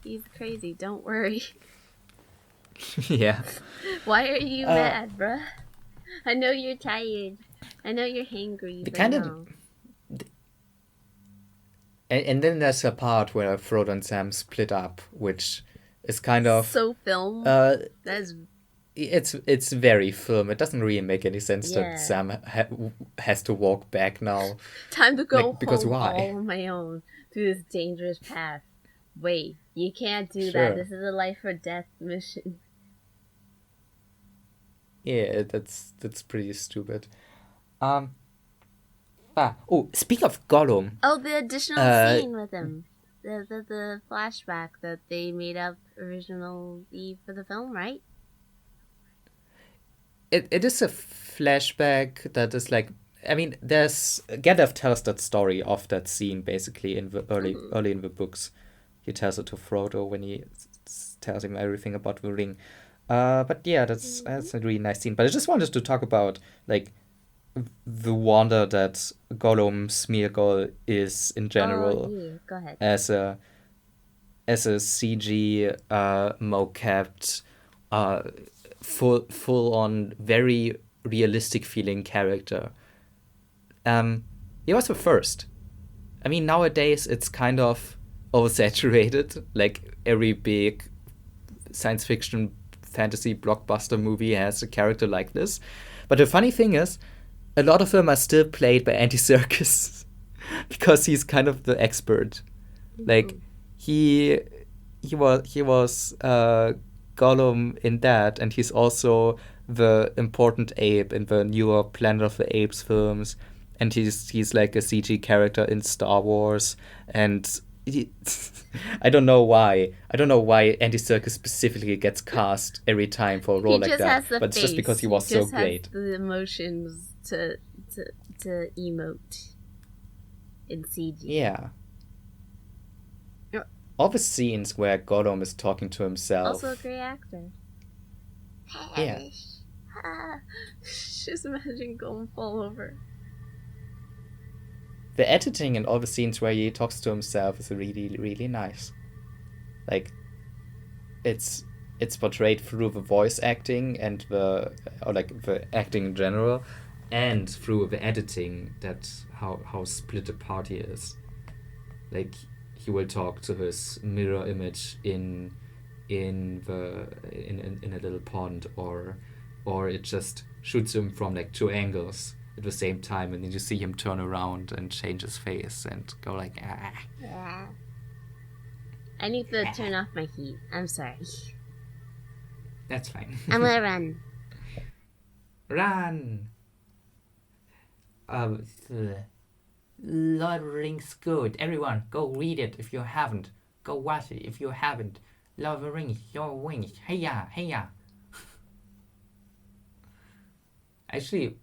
he's crazy. Don't worry. Yeah. Why are you mad, bruh? I know you're tired. I know you're hangry. The But kind of- no. And then there's a part where Frodo and Sam split up, which is kind of So film. it's very film. It doesn't really make any sense Yeah. that Sam has to walk back now. Time to go like, because home why? all on my own through this dangerous path. Wait, you can't do Sure. that. This is a life or death mission. Yeah, that's pretty stupid. Speak of Gollum. Oh, the additional scene with him. The flashback that they made up originally for the film, right? It is a flashback that is like, I mean, there's Gandalf tells that story of that scene basically in the early in the books. He tells it to Frodo when he tells him everything about the ring. But yeah, that's a really nice scene. But I just wanted to talk about like the wonder that Gollum Smeargle is in general. Oh, yeah. Go ahead. As a CG mocapped full on very realistic feeling character. He was the first. I mean, nowadays it's kind of oversaturated. Like every big science fiction fantasy blockbuster movie has a character like this. But the funny thing is, a lot of them are still played by Andy Serkis because he's kind of the expert. Like he was Gollum in that, and he's also the important ape in the newer Planet of the Apes films, and he's like a CG character in Star Wars, and I don't know why Andy Serkis specifically gets cast every time for a role like that, but it's just because he was so great. The emotions to emote in CG. Yeah. All the scenes where Gollum is talking to himself. Also a great actor. Yeah. Just imagine Gollum fall over. The editing in all the scenes where he talks to himself is really, really nice. Like, it's portrayed through the voice acting and the acting in general, and through the editing. That's how split apart he is. Like, he will talk to his mirror image in a little pond, or it just shoots him from like two angles at the same time, and then you see him turn around and change his face and go like, ah. Yeah. I need to turn off my heat. I'm sorry. That's fine. I'm gonna run. Run! Lord of the Rings good. Everyone, go read it if you haven't. Go watch it if you haven't. Lord of the Rings, your wings. Hey-ya, hey-ya. Actually,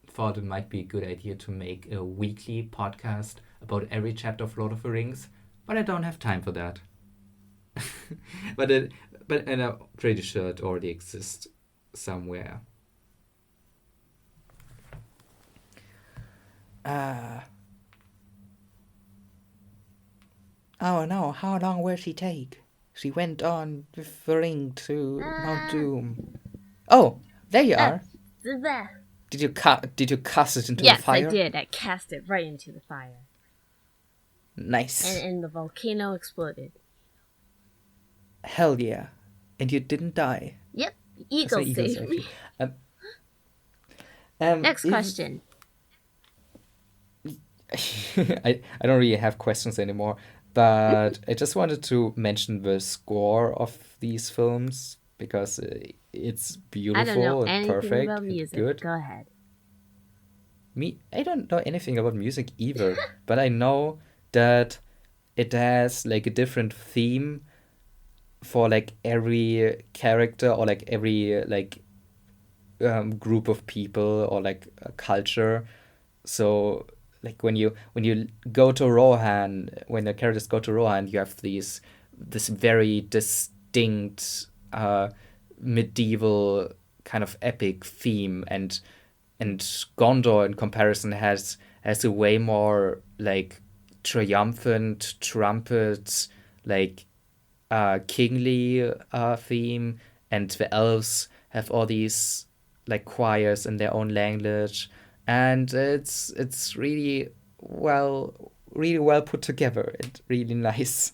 thought it might be a good idea to make a weekly podcast about every chapter of Lord of the Rings, but I don't have time for that. but I'm pretty sure it already exists somewhere. Oh no, how long will she take? She went on with the ring to Mount Ah, Doom. Oh, there you ah, are. blah. Did you cast it into the Yes, I fire? did. I cast it right into the fire, Nice. and the volcano exploded. Hell yeah. And you didn't die. Yep, So eagle eagles saved me. actually. Um, Next if question. I don't really have questions anymore, but I just wanted to mention the score of these films because it's I don't know beautiful and anything perfect about and music. good. Go ahead. I don't know anything about music either, but I know that it has like a different theme for like every character or like every like group of people or like a culture. So like when you go to Rohan, when the characters go to Rohan, you have this very distinct medieval kind of epic theme, and Gondor in comparison has a way more like triumphant trumpets, like kingly theme, and the elves have all these like choirs in their own language, and it's really well put together and really nice.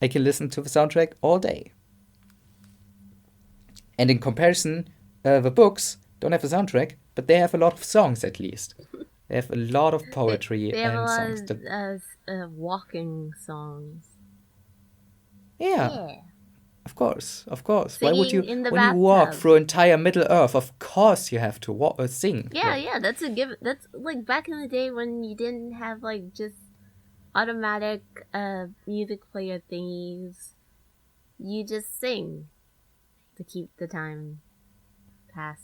I can listen to the soundtrack all day. And in comparison, the books don't have a soundtrack, but they have a lot of songs at least. They have a lot of They, poetry they have a and lot songs that, of walking songs. yeah, Yeah. of course, of course. Why would Singing you, in the when you walk bathtub. through entire Middle Earth, of course you have to sing. Yeah, Like, yeah, that's a given. That's like back in the day when you didn't have like just automatic music player thingies. You just sing to keep the time pass,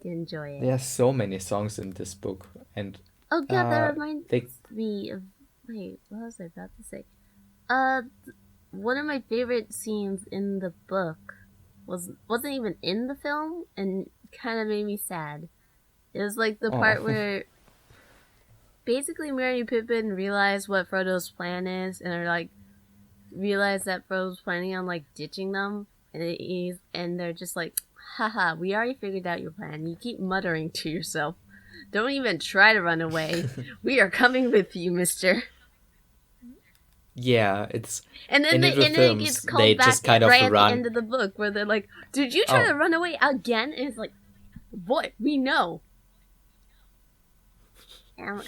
to enjoy it. there are so many songs in this book, and Oh god, that reminds they, me of, wait, what was I about to say? Uh, one of my favorite scenes in the book wasn't even in the film and kind of made me sad. It was like the oh, part where basically Merry and Pippin realize what Frodo's plan is, and are like realize that Frodo's planning on like ditching them, and they're just like, haha, we already figured out your plan. You keep muttering to yourself. Don't even try to run away. We are coming with you, mister. yeah, it's And then and in the it gets films they called back just kind of right at the run. end of the book where they're like, did you try Oh, to run away again? And it's like, boy, we know. Um,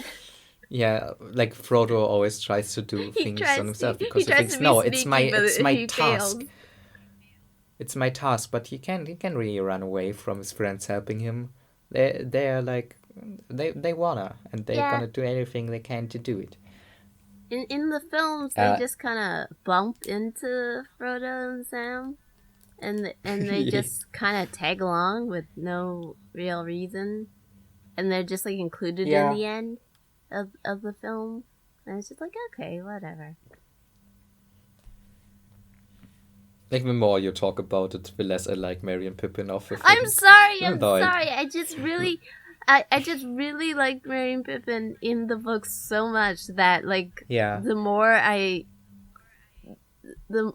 yeah, like Frodo always tries to do things on himself he because he tries to thinks, be no, sneaky, but it's my he fails. task. It's my task, but he can really run away from his friends helping him. They're like they wanna, and they're Yeah, gonna do anything they can to do it. in the films they Uh, just kind of bump into Frodo and Sam, and they just kind of tag along with no real reason, and they're just like included in yeah, the end of the film, and it's just like, okay, whatever. like the more you talk about it, the less I like Merry and Pippin of the I'm films. sorry, Even I'm though sorry. I just really liked Merry and Pippin in the books so much that like yeah, the more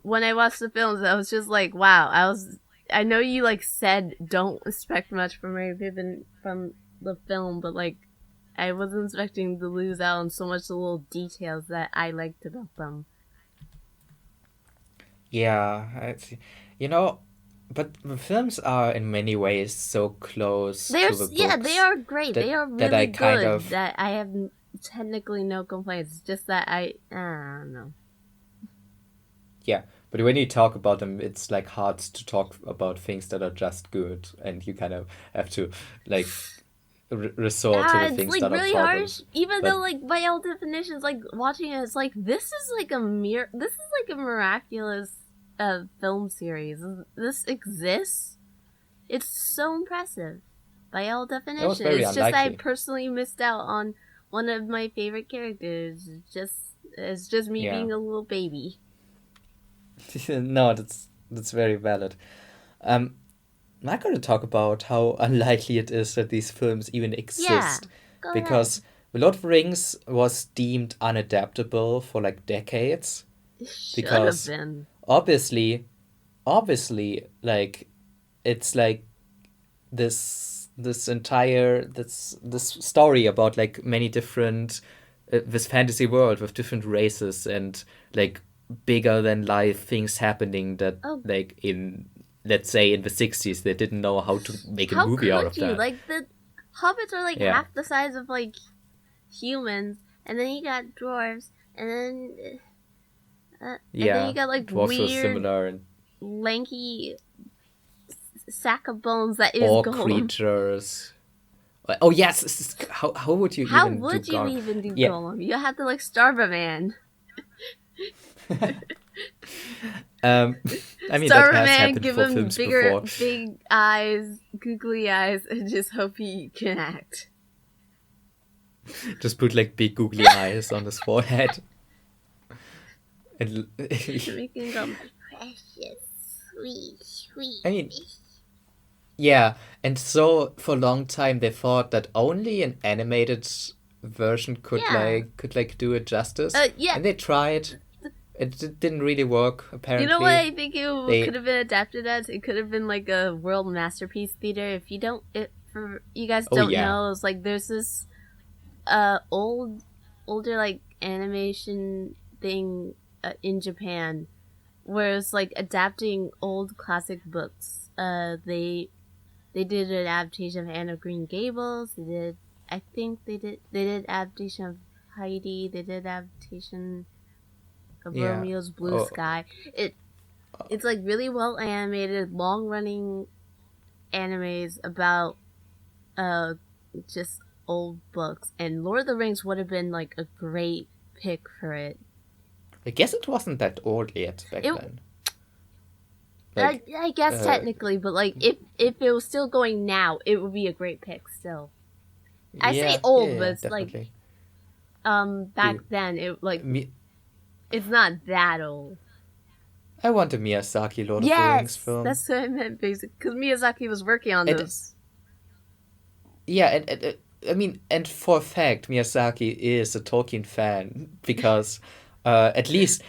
when I watched the films, I was just like, wow. I know you like said don't expect much from Merry and Pippin from the film, but like I wasn't expecting to lose out on so much the little details that I liked about them. yeah, you know, but the films are in many ways so close to the They books are great. They are that really I kind good. of, That I have technically no complaints. It's just that I don't know. yeah. But when you talk about them, it's like hard to talk about things that are just good, and you kind of have to like resort to Yeah, the it's things like that are really harsh. problems. Even though, But like by all definitions, like watching it, it's like this is like this is like a miraculous film series. This exists. It's so impressive by all that was definitions. very It's just I unlikely. personally missed out on one of my favorite characters. It's just me Yeah. being a little baby. No, that's very valid. Um, I'm not going to talk about how unlikely it is that these films even Yeah, exist, go ahead. because Lord of the Rings was deemed unadaptable for like decades It should have because been. obviously, like it's like this story about like many different this fantasy world with different races and like bigger than life things happening that Oh, like in let's say in the 60s they didn't know how to make a how movie out could of you? that. Like, the hobbits are like Yeah. half the size of like humans, and then you got dwarves, and then you Yeah, got like dwarfs were weird, similar and lanky sack of bones that is all Gollum. creatures. Oh yes, how would you How even do would you Gollum? even do Yeah. Gollum? You have to like starve a man. um I mean that Starve a has man, happened give for him films before. big eyes, googly eyes, and just hope he can act. Just put like big googly eyes on his forehead. And Making him go, my precious, sweet, sweet I mean, fish. yeah, and so for a long time they thought that only an animated version Yeah. could like do it justice, Yeah. and they tried. Didn't really work You know what apparently. I think it could They have been adapted as? It could have been like a world masterpiece theater. If you don't, for you guys oh don't yeah know, it's like there's this older like animation thing in Japan where it's like adapting old classic books. They did an adaptation of Anne of Green Gables. I think they did adaptation of Heidi. They did adaptation of yeah Romeo's Blue oh Sky. It's like really well animated, long running animes about uh just old books, and Lord of the Rings would have been like a great pick for it. I guess it wasn't that old yet back It then. Like I guess technically, but like if it was still going now, it would be a great pick still. I say old, but it's definitely. like back Dude, then it like Mi- it's not that old. I want a Miyazaki Lord of the Rings Yes, film. that's what I meant, basically, because Miyazaki was working on And this. yeah, and I mean, and for a fact, Miyazaki is a Tolkien fan because at least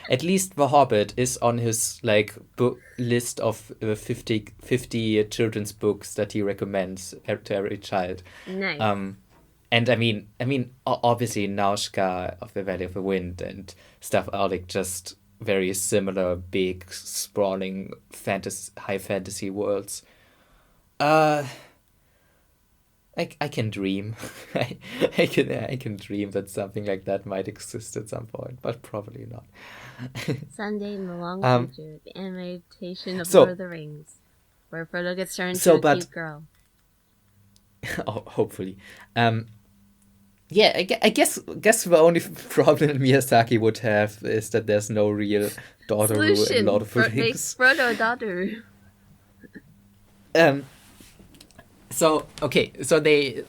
The Hobbit is on his like book list of 50 children's books that he recommends to every child. Nice. And obviously Nausicaä of the Valley of the Wind and stuff are like just very similar, big, sprawling high fantasy worlds. Uh, I can dream. I can dream that something like that might exist at some point, but probably not. Someday in the long Um, future, the animation of Lord so of the Rings, where Frodo gets turned into so a but cute girl. hopefully, yeah, I guess the only problem Miyazaki would have is that there's no real daughter in Lord Solution: of the make Rings. Frodo a daughter. Um, so okay, so they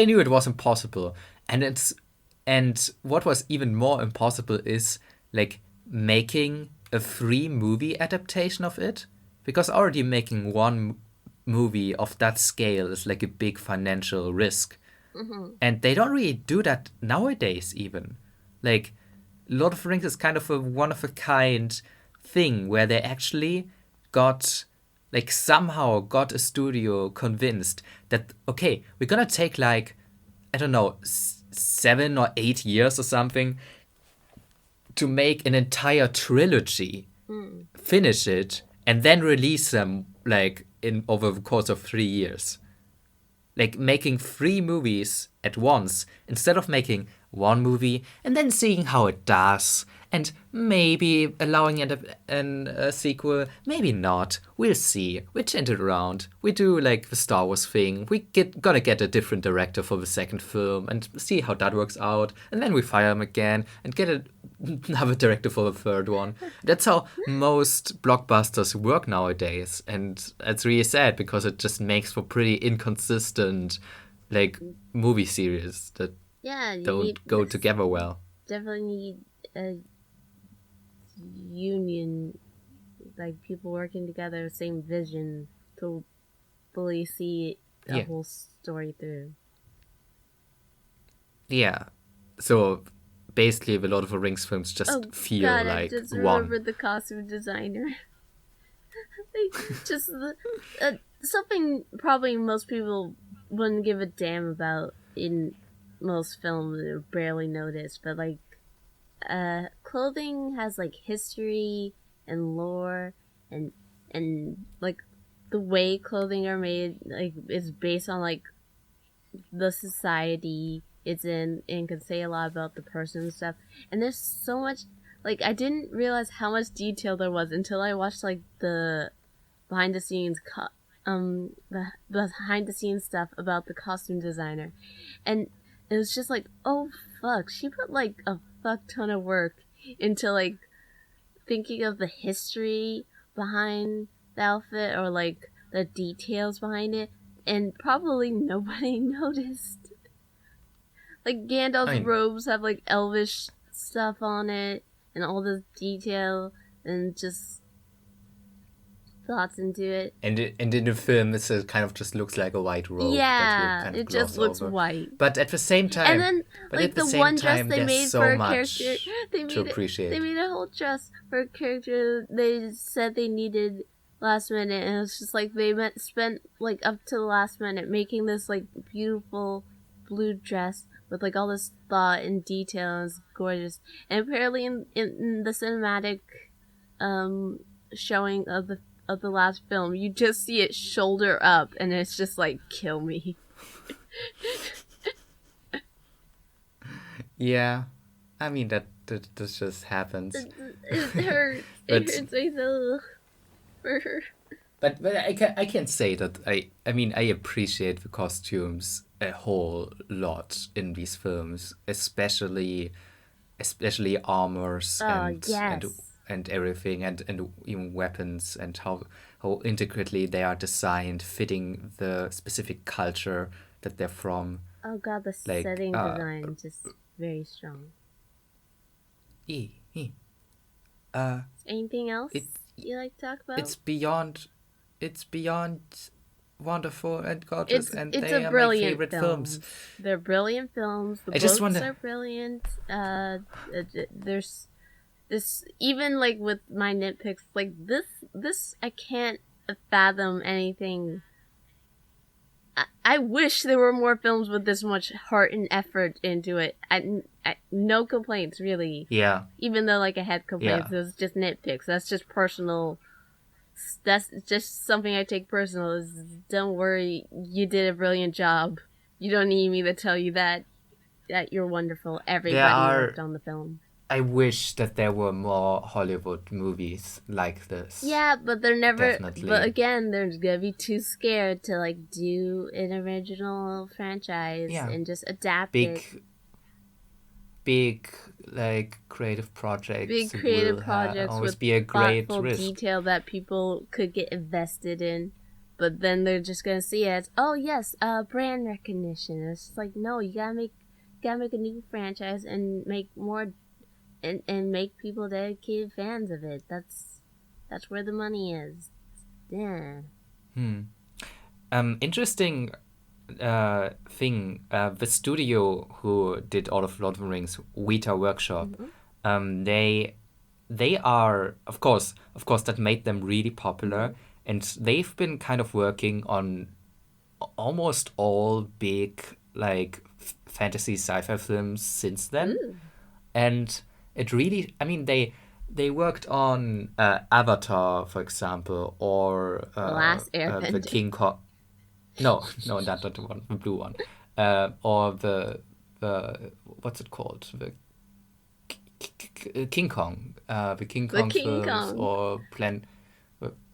knew it was impossible, and what was even more impossible is like making a free movie adaptation of it, because already making one movie of that scale is like a big financial risk. And they don't really do that nowadays, even. Like, Lord of the Rings is kind of a one of a kind thing where they actually got, like, somehow got a studio convinced that, okay, we're gonna take, like, I don't know, 7 or 8 years or something to make an entire trilogy, finish it, and then release them, like, in over the course of 3 years. Like making 3 movies at once instead of making one movie and then seeing how it does and maybe allowing it a sequel, maybe not. We'll see. We change it around. We do like the Star Wars thing. Gotta get a different director for the second film and see how that works out. And then we fire him again and get another director for the third one. That's how most blockbusters work nowadays, and it's really sad because it just makes for pretty inconsistent, like movie series that Yeah, you don't go together well. definitely need a union, like people working together, same vision to fully see a Yeah. whole story through. Yeah. So basically, the Lord of the Rings films just Oh feel God, I like just one. remembered the costume designer. Just something probably most people wouldn't give a damn about in most films or barely notice, but like clothing has like history and lore and like the way clothing are made like is based on like the society it's in and can say a lot about the person and stuff. And there's so much like I didn't realize how much detail there was until I watched like the behind the scenes behind the scenes stuff about the costume designer, and it was just like, oh fuck, she put like a fuck ton of work into like thinking of the history behind the outfit or like the details behind it, and probably nobody noticed. Like I Gandalf's mean, robes have like elvish stuff on it and all this detail and just thoughts into it. and in the film, it kind of just looks like a white robe that you Yeah, kind of it just gloss looks over. white. But at the same And time, then but like at the the same one dress time, they there's made for so a character, much they to made it. They appreciate. made a whole dress for a character they said they needed last minute, and it was just like they spent like up to the last minute making this like beautiful blue dress with like all this thought and detail. And it's gorgeous. And apparently in the cinematic um showing of the last film, you just see it shoulder up, and it's just like kill me. Yeah, I mean that just happens. It hurts. It But hurts me so for her. but I can say that I mean I appreciate the costumes a whole lot in these films, especially armors Oh and yes. and everything and even weapons and how intricately they are designed, fitting the specific culture that they're from. Oh god, the Like setting design just very strong. e, e, uh Anything it else you like to talk about? it's beyond it's beyond wonderful and gorgeous, and It's a they are my brilliant favorite films. films. They're brilliant films. The I just books wonder. are brilliant. There's this even like with my nitpicks like this I can't fathom anything. I wish there were more films with this much heart and effort into it. No complaints really. Yeah, Even though like I had complaints, yeah. those just nitpicks. That's just personal. That's just something I take personal. Is don't worry, you did a brilliant job. You don't need me to tell you that you're wonderful. There Everybody are. worked on the film. I wish that there were more Hollywood movies like this. Yeah, but they're never. But Definitely. again, they're gonna be too scared to like do an original franchise Yeah. and just adapt it. Big, like creative projects Big creative will projects always with be a great thoughtful risk. detail that people could get invested in. But then they're just gonna see it as, oh yes, brand recognition. It's just like, no, you gotta make a new franchise and make more and make people dedicated fans of it. That's where the money is. Yeah. Interesting thing. The studio who did all of Lord of the Rings, Weta Workshop, they are of course that made them really popular, and they've been kind of working on almost all big like fantasy sci-fi films since then. And it really, I mean, they worked on Avatar, for example, or The Last the Airbender. King Kong. No, not the one, the blue one, or the what's it called, the King Kong, the King The Kong King films, Kong. or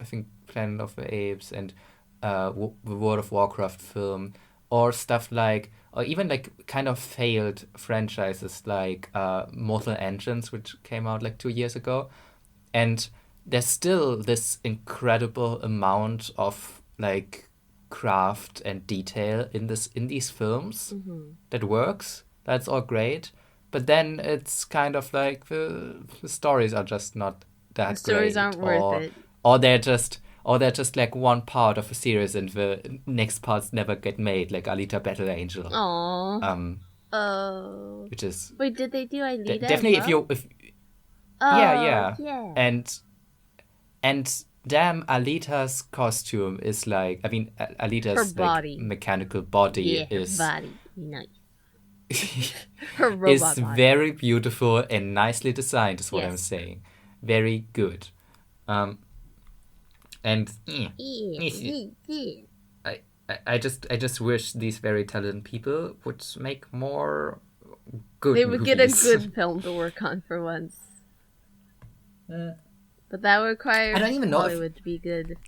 I think Planet of the Apes, and the World of Warcraft film, or stuff like, or even like kind of failed franchises like Mortal Engines, which came out like 2 years ago, and there's still this incredible amount of like craft and detail in these films that works. That's all great, but then it's kind of like the stories are just not that The stories great, aren't worth it. or they're just like one part of a series and the next parts never get made, like Alita Battle Angel. Aww. Oh. which is Wait, did they do Aelita? definitely as well? if Yeah. and damn, Alita's costume is like, I mean, Alita's Her body. like mechanical body Her is body. Nice. Her robot is body. very beautiful and nicely designed, is what I'm Yes. saying. Very good. And I just wish these very talented people would make more good They would movies. get a good film to work on for once. But that requires I don't even know Hollywood to be good.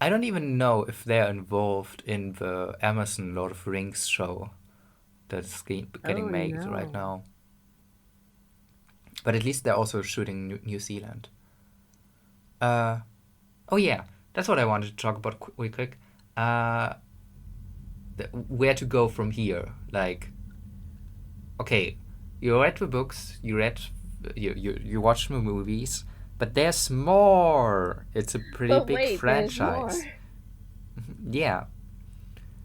I don't even know if they're involved in the Amazon Lord of the Rings show that's getting made right now. But at least they're also shooting New Zealand. Oh yeah, that's what I wanted to talk about quick. Where to go from here? Like, okay, you read the books, you watch the movies, but there's more. It's a pretty big franchise. Yeah.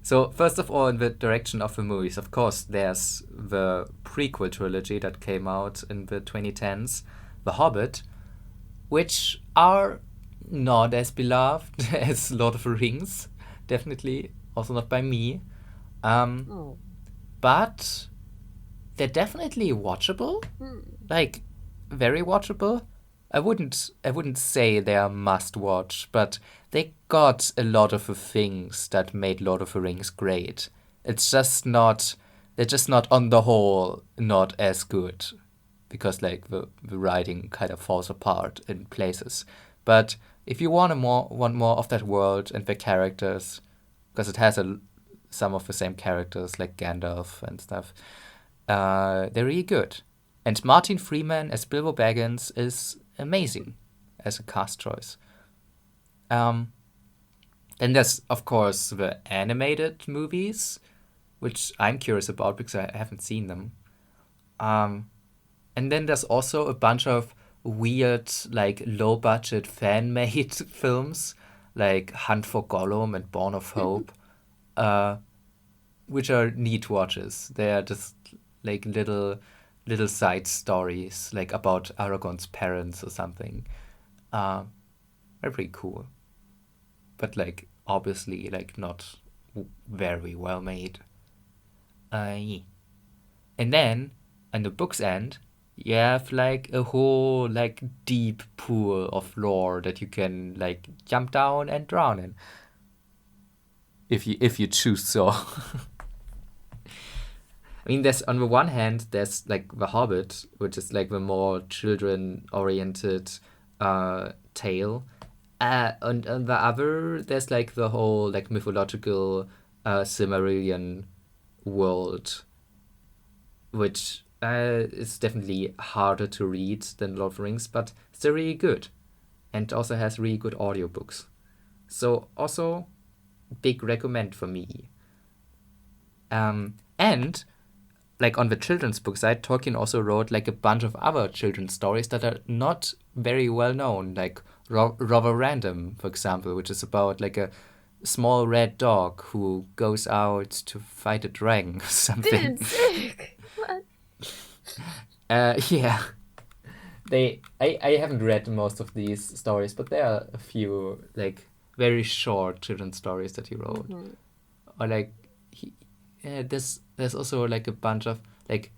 So first of all, in the direction of the movies, of course, there's the Prequel Trilogy that came out in the 2010s, The Hobbit, which are not as beloved as Lord of the Rings, definitely, also not by me. But they're definitely watchable, like very watchable. I wouldn't say they are must watch, but they got a lot of the things that made Lord of the Rings great. It's just not, they're just not on the whole not as good, because like the writing kind of falls apart in places. But if you want more of that world and the characters, because it has some of the same characters like Gandalf and stuff, they're really good. And Martin Freeman as Bilbo Baggins is amazing as a cast choice. Then there's, of course, the animated movies, which I'm curious about because I haven't seen them. And then there's also a bunch of weird, like, low-budget fan-made films, like Hunt for Gollum and Born of Hope, which are neat watches. They are just, like, little side stories, like about Aragorn's parents or something. They're pretty cool, but like obviously like not very well made. And then on the book's end, you have like a whole like deep pool of lore that you can like jump down and drown in, if you choose so. I mean, there's on the one hand, there's like The Hobbit, which is like the more children-oriented tale. On the other, there's like the whole like mythological Silmarillion world, which is definitely harder to read than Lord of the Rings, but still really good, and also has really good audiobooks. So also, big recommend for me. And like on the children's book side, Tolkien also wrote like a bunch of other children's stories that are not very well known, like Rover Random, for example, which is about like a small red dog who goes out to fight a dragon or something. Dude, sick! What? Yeah. I haven't read most of these stories, but there are a few like very short children's stories that he wrote. Mm-hmm. Or like there's also like a bunch of like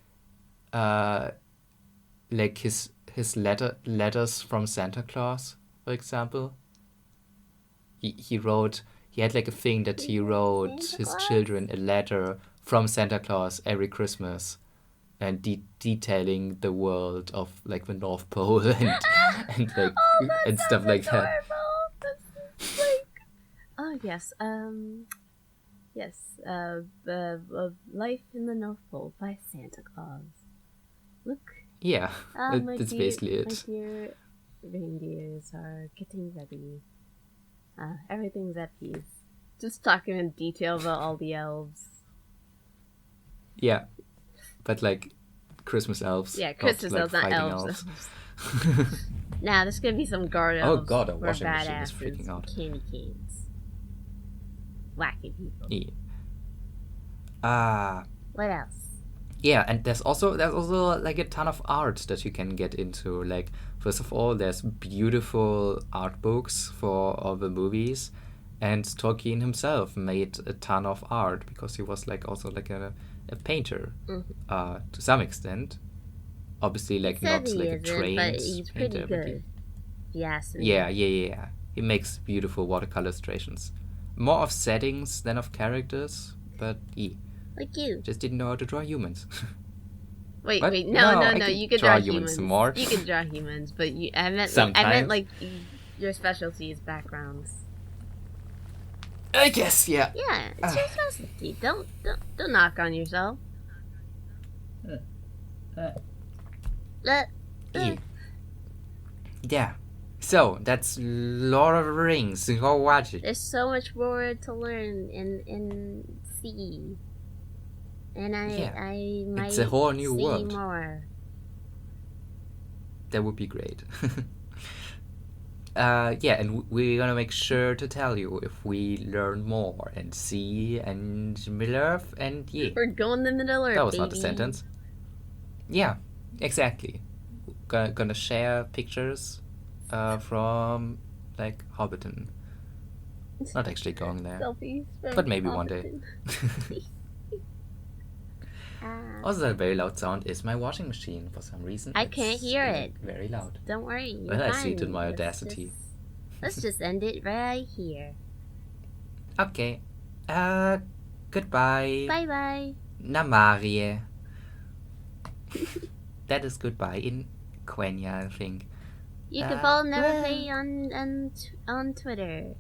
his letters from Santa Claus, for example. He had like a thing that he wrote his children a letter from Santa Claus every Christmas, and detailing the world of like the North Pole and like and stuff like that. That's like, oh yes, yes, Life in the North Pole by Santa Claus. Look. Yeah, that's basically it. My dear reindeers are getting ready. Everything's at peace. Just talking in detail about all the elves. Yeah, but like Christmas elves. Yeah, Christmas elves, not elves. Nah, there's gonna be some guard elves. Oh god, a washing machine is badasses, freaking out. candy canes. Wacky people. Yeah. What else? Yeah, and there's also like a ton of art that you can get into. Like, first of all, there's beautiful art books for all the movies, and Tolkien himself made a ton of art because he was like also like a painter, to some extent. Obviously, He like said not he like a isn't, trained but he's pretty painter, but he, good. If you ask me. yeah. He makes beautiful watercolor illustrations, more of settings than of characters, but he Like you. just didn't know how to draw humans. Wait, What? wait, No, no. I can You can draw draw humans humans. more. You can draw humans, but I meant Sometimes. like your specialty is backgrounds. I guess, yeah. Yeah, it's your specialty. Don't knock on yourself. Let Yeah. Yeah. So, that's Lord of the Rings. Go watch it. There's so much more to learn and see, and I might It's a whole new see world. more. That would be great. Yeah, and we're gonna make sure to tell you if we learn more and see and love and yeah. We're going the middle, That was baby. not a sentence. Yeah, exactly. Gonna share pictures from like Hobbiton. Not actually going there, Selfies from but maybe one day. Hobbiton. Also, that very loud sound is my washing machine for some reason. I can't hear it. Very loud. Don't worry. You're Well, I fine. see it in my Audacity. Let's just end it right here. Okay. Goodbye. Bye bye. Namarie. That is goodbye in Quenya, I think. You can follow NeverPaint on Twitter.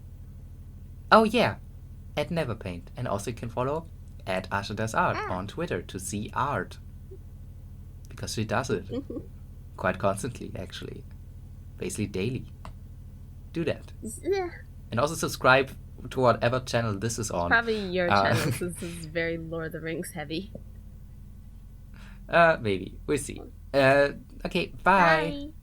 Oh yeah, at NeverPaint, and also you can follow at @AshaDoesArt on Twitter to see art, because she does it quite constantly, actually, basically daily. Do that, Yeah. and also subscribe to whatever channel this is on. Probably your channel, since this is very Lord of the Rings heavy. Maybe we'll see. Okay, bye. Bye.